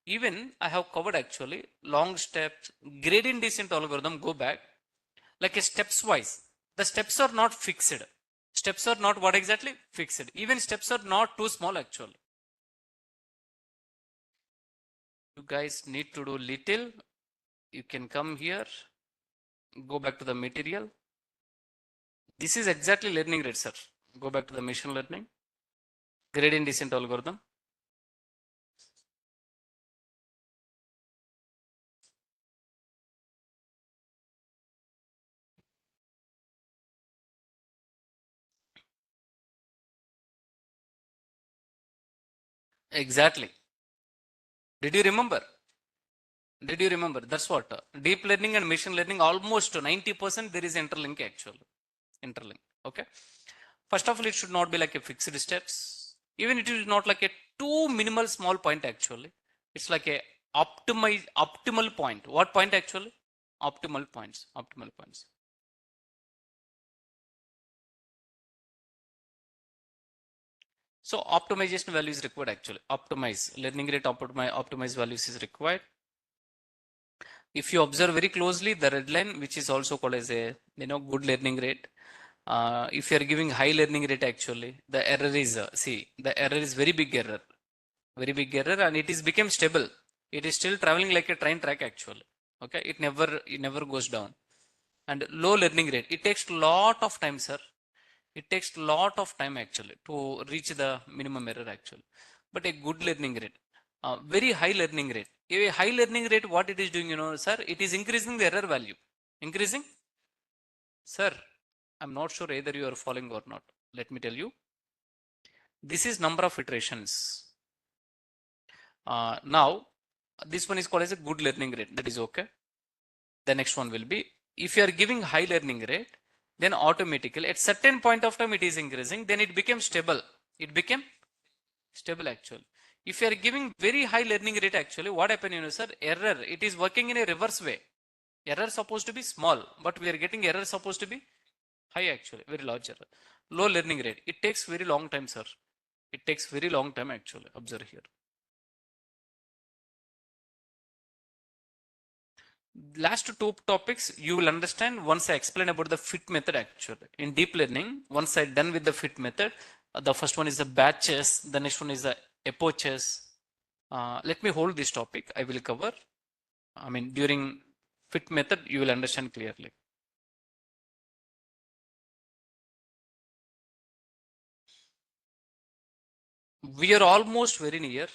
Even I have covered actually long steps, gradient descent algorithm, go back like a steps wise. The steps are not fixed. Steps are not what exactly? Fixed. Even steps are not too small actually. You guys need to do little. You can come here, go back to the material. This is exactly learning rate, sir. Go back to the machine learning. Gradient descent algorithm. Exactly. Did you remember? Did you remember? That's what deep learning and machine learning almost 90% there is interlink actually. Interlink. Okay. First of all, it should not be like a fixed steps. Even it is not like a too minimal small point actually. It's like a optimal point. What point actually? Optimal points. Optimal points. So optimization value is required actually. Optimize learning rate optimize values is required. If you observe very closely the red line, which is also called as a good learning rate. If you are giving high learning rate actually, the error is the error is very big error, and it is became stable. It is still traveling like a train track actually. Okay, it never goes down. And low learning rate, it takes lot of time, sir. It takes lot of time actually to reach the minimum error actually. But a good learning rate, very high learning rate. A high learning rate, what it is doing, sir, it is increasing the error value. Increasing, sir. I'm not sure either you are following or not. Let me tell you. This is number of iterations. Now, this one is called as a good learning rate. That is okay. The next one will be, if you are giving high learning rate, then automatically at certain point of time it is increasing, then it became stable. It became stable actually. If you are giving very high learning rate actually, what happened, sir? Error, it is working in a reverse way. Error supposed to be small, but we are getting error supposed to be high actually, very large error. Low learning rate, it takes very long time, sir. It takes very long time actually. Observe here. Last two topics you will understand once I explain about the fit method actually. In deep learning, once I done with the fit method, the first one is the batches, the next one is the epoches. Let me hold this topic. I will cover. I mean, during fit method, you will understand clearly. We are almost very near.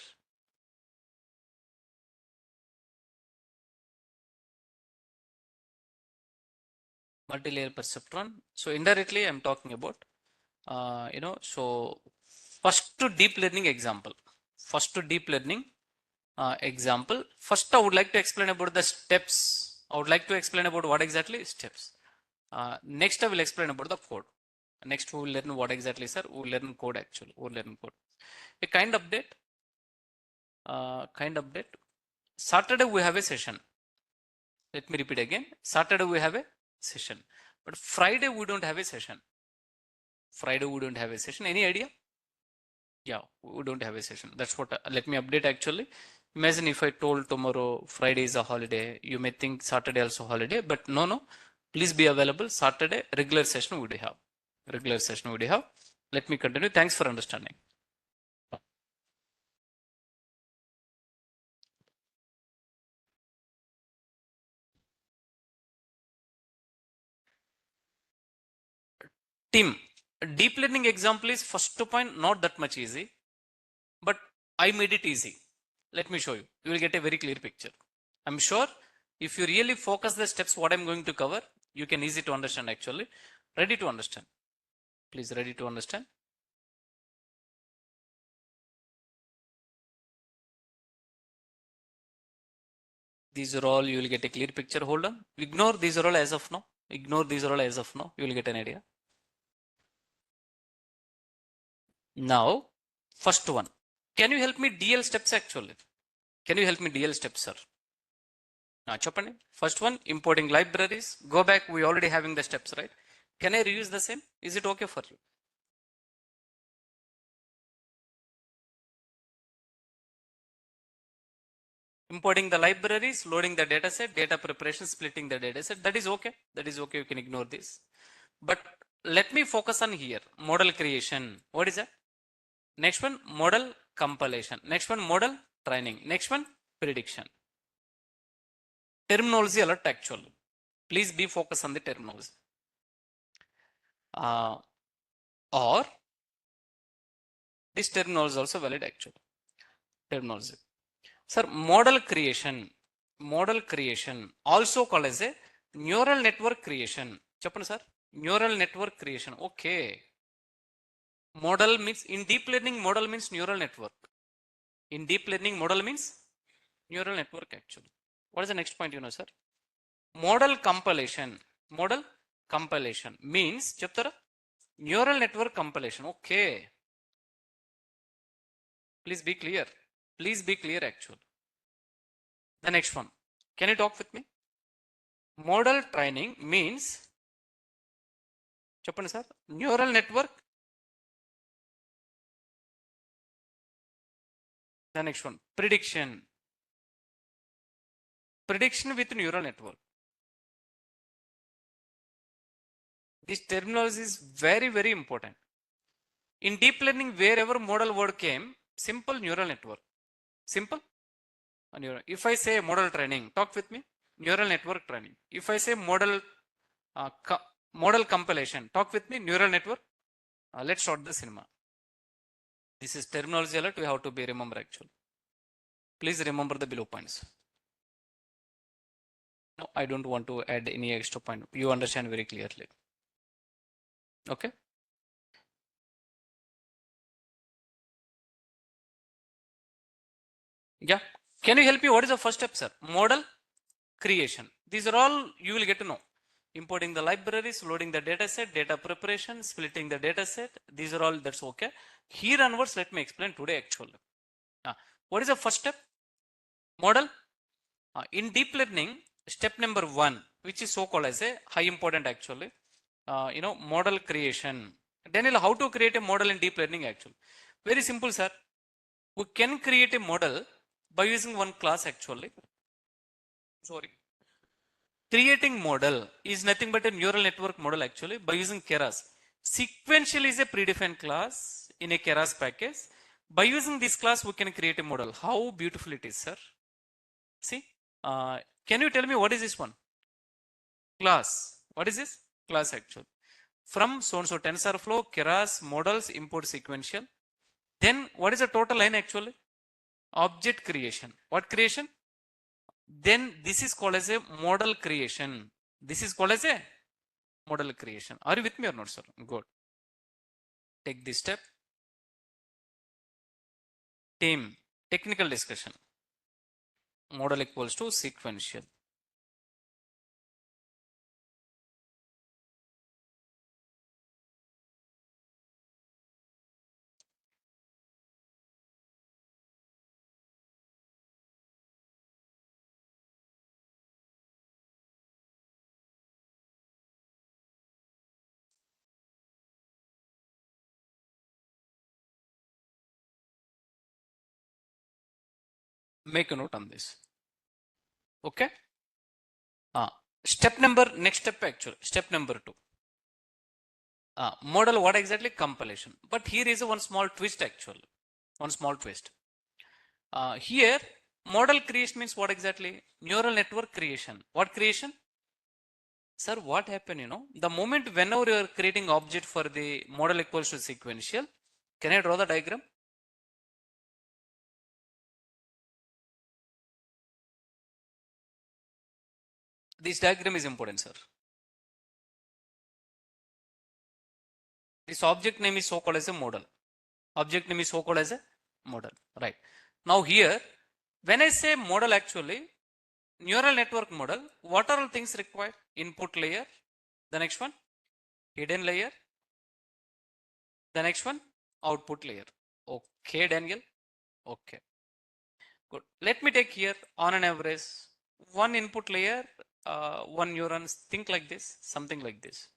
Multi-layer perceptron. So indirectly, I'm talking about, so first to deep learning example. First to deep learning example. First, I would like to explain about the steps. I would like to explain about what exactly steps. Next, I will explain about the code. Next, we will learn what exactly, sir. We will learn code actually. We will learn code. A kind update. Kind update. Saturday we have a session. Let me repeat again. Saturday we have a session, but Friday we don't have a session. Friday we don't have a session. Any idea? Yeah, we don't have a session. That's what. Let me update actually. Imagine if I told tomorrow Friday is a holiday, you may think Saturday also holiday, but no, no. Please be available. Saturday regular session would have. Regular session would have. Let me continue. Thanks for understanding. Team. Deep learning example is first point not that much easy, but I made it easy. Let me show you. You will get a very clear picture. I'm sure if you really focus the steps what I'm going to cover, you can easy to understand actually. Ready to understand? Please ready to understand. These are all you will get a clear picture. Hold on. Ignore these are all as of now. Ignore these are all as of now. You will get an idea. Now, first one. Can you help me DL steps actually? Can you help me DL steps, sir? Now, Chapani. First one, importing libraries. Go back. We already having the steps, right? Can I reuse the same? Is it okay for you? Importing the libraries, loading the dataset, data preparation, splitting the dataset. That is okay. That is okay. You can ignore this. But let me focus on here. Model creation. What is that? Next one, model compilation. Next one, model training. Next one, prediction. Terminology alert actually. Please be focused on the terminology. Or this terminology is also valid actually. Terminology. Sir, model creation also called as a neural network creation. Chappan sir, neural network creation. Okay. Model means in deep learning, model means neural network. In deep learning, model means neural network actually. What is the next point, sir? Model compilation. Model compilation means chaptara neural network compilation. Okay. Please be clear. Please be clear actually. The next one. Can you talk with me? Model training means చెప్పండి sir. Neural network. The next one. Prediction. Prediction with neural network. This terminology is very, very important. In deep learning, wherever model word came, simple neural network. Simple. If I say model training, talk with me. Neural network training. If I say model model compilation, talk with me. Neural network. Let's start the cinema. This is terminology alert. We have to be remember actually. Please remember the below points. No, I don't want to add any extra point. You understand very clearly. Okay. Yeah. Can you help me? What is the first step, sir? Model creation. These are all you will get to know. Importing the libraries, loading the data set, data preparation, splitting the data set. These are all that's okay. Here onwards, let me explain today actually. What is the first step? Model. In deep learning, step number 1, which is so called as a high important actually. Model creation. Daniel, how to create a model in deep learning actually? Very simple, sir. We can create a model by using one class actually. Sorry. Creating model is nothing but a neural network model actually by using Keras. Sequential is a predefined class in a Keras package. By using this class, we can create a model. How beautiful it is, sir. See, can you tell me what is this one? Class. What is this? Class actually. From so-and-so TensorFlow, Keras, models, import sequential. Then what is the total line actually? Object creation. What creation? Then this is called as a model creation. This is called as a model creation. Are you with me or not, sir? Good. Take this step. Team, technical discussion. Model equals to sequential. Make a note on this. Okay. Step number, next step actually, step number 2. Model what exactly? Compilation. But here is one small twist actually. One small twist. Here, model creation means what exactly? Neural network creation. What creation? Sir, what happened, the moment whenever you are creating object for the model equals to sequential, can I draw the diagram? This diagram is important, sir. This object name is so called as a model. Object name is so called as a model, right? Now here, when I say model actually, neural network model, what are all things required? Input layer, the next one, hidden layer, the next one, output layer. Okay, Daniel. Okay, good. Let me take here on an average, one input layer, one neurons, think like this, something like this.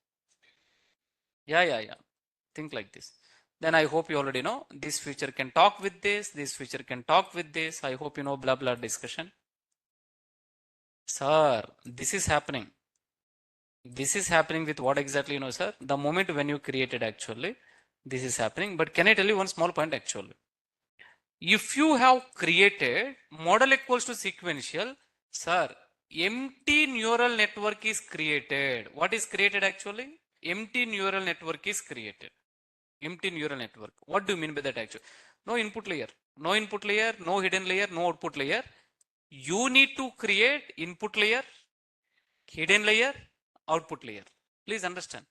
Yeah. Think like this. Then I hope you already know this feature can talk with this feature can talk with this. I hope you know blah blah discussion. Sir, this is happening. This is happening with what exactly, sir? The moment when you created actually, this is happening. But can I tell you one small point actually? If you have created model equals to sequential, sir, empty neural network is created. What is created actually? Empty neural network is created. Empty neural network. What do you mean by that actually? No input layer, no input layer, no hidden layer, no output layer. You need to create input layer, hidden layer, output layer. Please understand.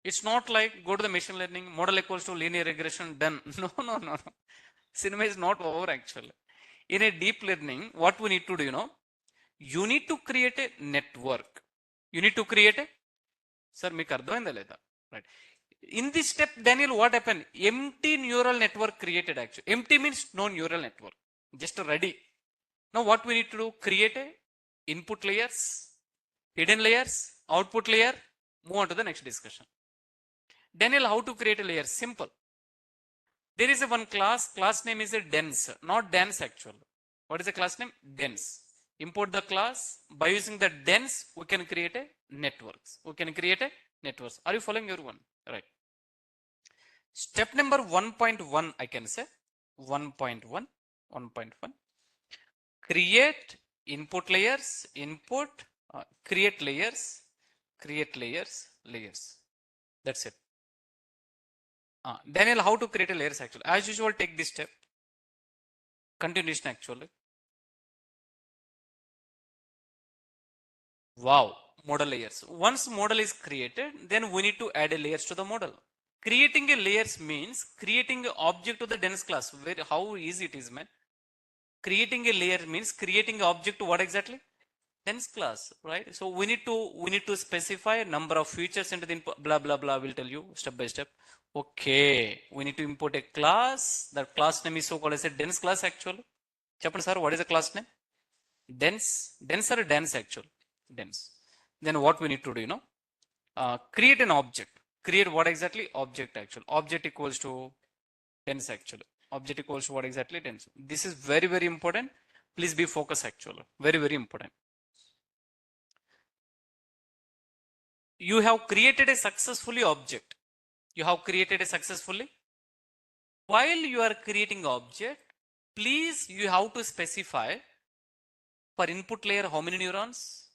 It's not like go to the machine learning, model equals to linear regression, done. No. Cinema is not over actually. In a deep learning, what we need to do, you need to create a network. You need to create a, sir, మీకు అర్థమైందా లేదా? Right. In this step, Daniel, what happened? Empty neural network created actually. Empty means no neural network. Just ready. Now what we need to do? Create a input layers, hidden layers, output layer. Move on to the next discussion. Daniel, how to create a layer? Simple. There is a one class name is a dense, not dense actually. What is the class name? Dense. Import the class. By using the dense, we can create a networks. We can create a networks. Are you following everyone? Right. Step number 1.1, I can say 1.1, 1.1. Create input layers, input, create layers, layers. That's it. Daniel, how to create a layers actually? As usual, take this step. Continuation actually. Wow, model layers. Once model is created, then we need to add a layers to the model. Creating a layers means creating an object to the dense class. How easy it is, man. Creating a layer means creating an object to what exactly? Dense class, right? So we need to specify a number of features into the input, blah blah blah. We'll tell you step by step. Okay, we need to import a class. That class name is so called as a dense class actually. Chapman sir, what is the class name? Dense or dense actually? Dense. Then what we need to do, create an object. Create what exactly? Object actually. Object equals to dense actually. Object equals to what exactly? Dense. This is very, very important. Please be focused actually. Very, very important. You have created a successfully object. You have created a successfully. While you are creating object, please you have to specify for input layer how many neurons,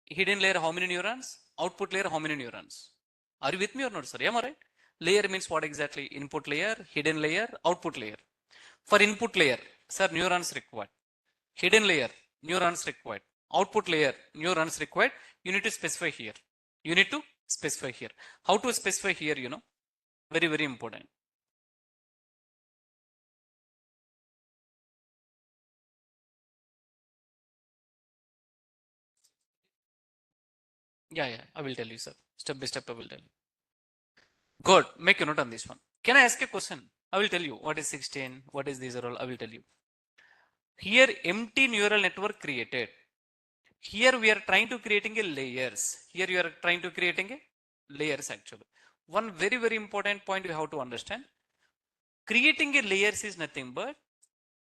hidden layer how many neurons, output layer how many neurons. Are you with me or not, sir? Am I right? Layer means what exactly? Input layer, hidden layer, output layer. For input layer, sir, neurons required. Hidden layer, neurons required. Output layer, neurons required. You need to specify here. You need to specify here. How to specify here, you know? Very, very important. Yeah, I will tell you, sir. Step by step, I will tell you. Good. Make a note on this one. Can I ask a question? I will tell you what is 16, what is these are all. I will tell you. Here, empty neural network created. Here we are trying to creating a layers. Here you are trying to creating a layers actually. One very, very important point you have to understand. Creating a layers is nothing but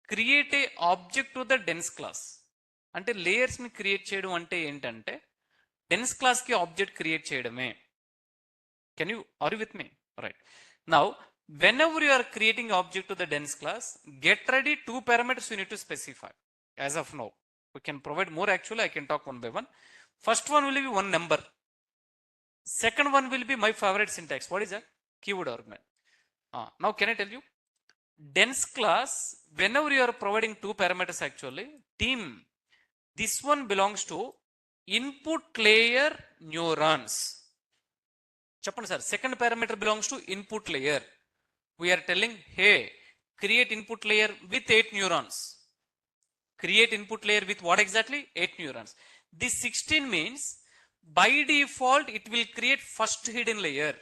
create a object to the dense class. అంటే layers ని create చేయడం అంటే ఏంటంటే dense class కి object create చేయడమే. Can you are you with me? Right. Now whenever you are creating object to the dense class, get ready 2 parameters you need to specify. As of now, we can provide more actually. I can talk one by one. First one will be one number. Second one will be my favorite syntax. What is that? Keyword argument. Now can I tell you? Dense class, whenever you are providing 2 parameters actually, team, this one belongs to input layer neurons. చెప్పండి sir, second parameter belongs to input layer. We are telling, hey, create input layer with 8 neurons. Create input layer with what exactly? 8 neurons. This 16 means by default it will create first hidden layer.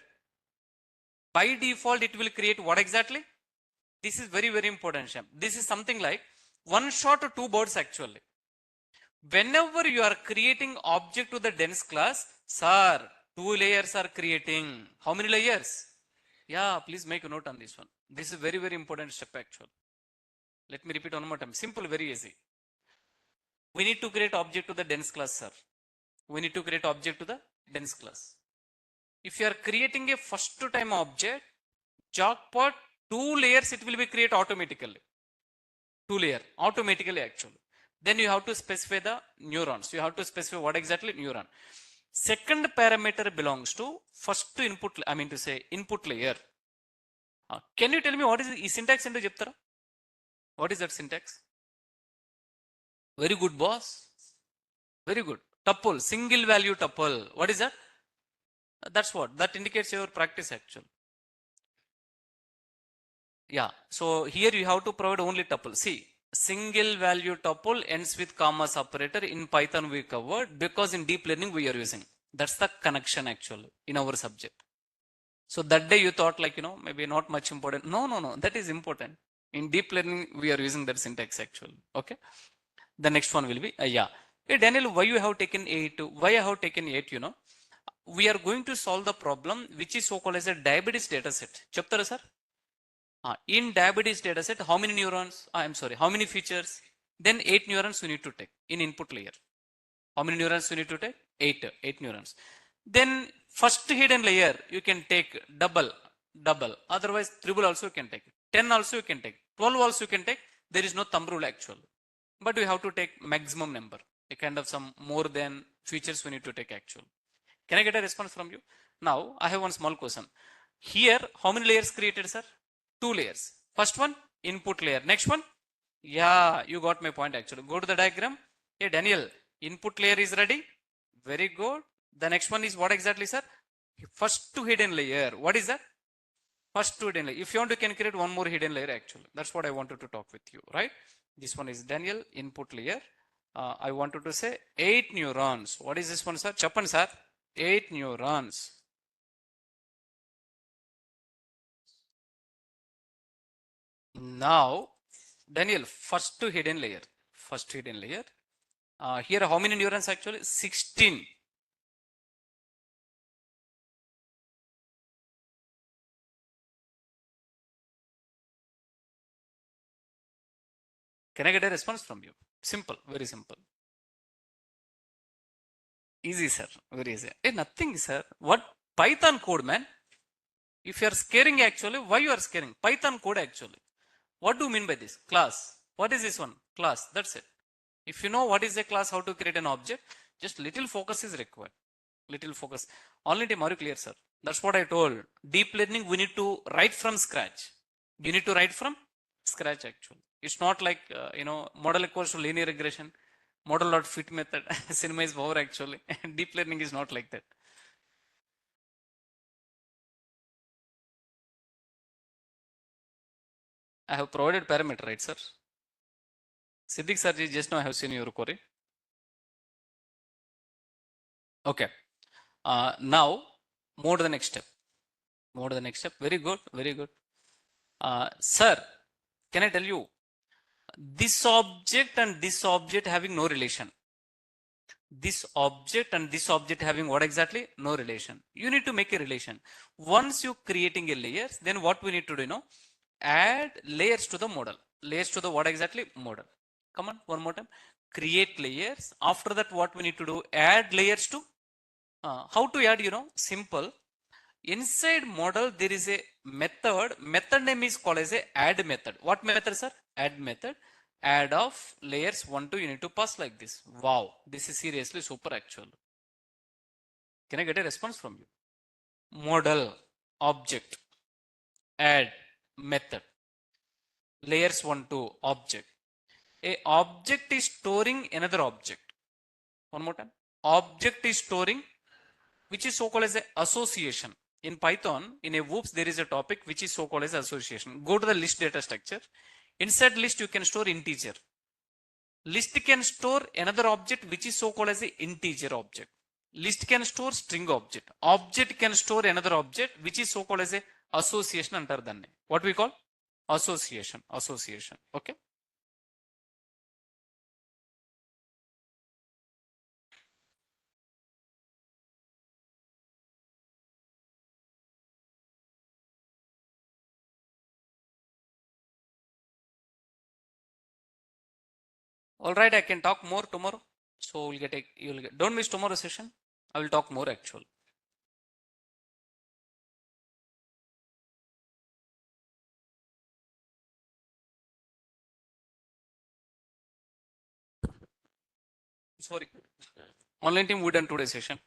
By default it will create what exactly? This is very, very important, Shyam. This is something like one shot or 2 birds actually. Whenever you are creating object to the dense class, sir, 2 layers are creating. How many layers? Yeah, please make a note on this one. This is very, very important step actually. Let me repeat one more time. Simple, very easy. We need to create object to the dense class, sir. We need to create object to the dense class. If you are creating a first time object, jackpot, 2 layers it will be create automatically. 2 layer automatically actually. Then you have to specify the neurons. You have to specify what exactly neuron. Second parameter belongs to first input, I mean to say input layer. Can you tell me what is the syntax into cheptara? What is that syntax? Very good, boss. Very good. Tuple, single value tuple. What is that? That's what. That indicates your practice actually. Yeah. So here you have to provide only tuple. See, single value tuple ends with comma separator. In Python we covered because in deep learning we are using. That's the connection actually in our subject. So that day you thought like, you know, maybe not much important. No. That is important. In deep learning we are using that syntax actually. Okay. The next one will be, yeah. Hey Daniel, why you have taken 8? Why I have taken 8, you know? We are going to solve the problem which is so called as a diabetes data set. Chaptara sir? In diabetes data set, how many neurons? I'm sorry, how many features? Then 8 neurons you need to take in input layer. How many neurons you need to take? 8 neurons. Then first hidden layer you can take double, otherwise triple also you can take. 10 also you can take. 12 also you can take. There is no thumb rule actually. But we have to take maximum number. A kind of some more than features we need to take actually. Can I get a response from you? Now I have one small question. Here, how many layers created, sir? 2 layers. First one, input layer. Next one, yeah, you got my point actually. Go to the diagram. Hey Daniel, input layer is ready. Very good. The next one is what exactly, sir? First to hidden layer. What is that? First to hidden layer. If you want, you can create one more hidden layer actually. That's what I wanted to talk with you, right? This one is Daniel input layer. I wanted to say 8 neurons. What is this one, sir? Chappan, sir. 8 neurons. Now, Daniel, first to hidden layer. First hidden layer. Here, how many neurons actually? 16. Can I get a response from you? Simple, very simple. Easy, sir. Very easy. Hey, nothing, sir. What? Python code, man. If you are scaring actually, why you are scaring? Python code actually. What do you mean by this? Class. What is this one? Class. That's it. If you know what is a class, how to create an object, just little focus is required. Little focus. Only team, are you clear, sir? That's what I told. Deep learning, we need to write from scratch. You need to write from scratch actually. It's not like, model equals to linear regression, model dot fit method. Cinema is over actually. Deep learning is not like that. I have provided parameter, right, sir? Siddiq sir, just now I have seen your query. Okay. Now, move to the next step. Move to the next step. Very good. Very good. Sir, can I tell you this object and this object having no relation? This object and this object having what exactly? No relation. You need to make a relation. Once you creating a layers, then what we need to do, add layers to the model. Layers to the what exactly? Model. Come on, one more time. Create layers. After that, what we need to do? Add layers to. How to add? Simple. Inside model, there is a method. Method name is called as a add method. What method, sir? Add method. Add of layers 1, 2, you need to pass like this. Wow, this is seriously super actual. Can I get a response from you? Model, object, add, method, layers 1, 2, object. A object is storing another object. One more time. Object is storing, which is so called as a association. In Python, in a whoops, there is a topic which is so called as association. Go to the list data structure. Inside list, you can store integer. List can store another object which is so called as a integer object. List can store string object. Object can store another object which is so called as a association under the name. What we call? Association. Association. Okay. All right, I can talk more tomorrow. So you'll get, don't miss tomorrow session. I will talk more actually. Sorry. Online team, we done today's session.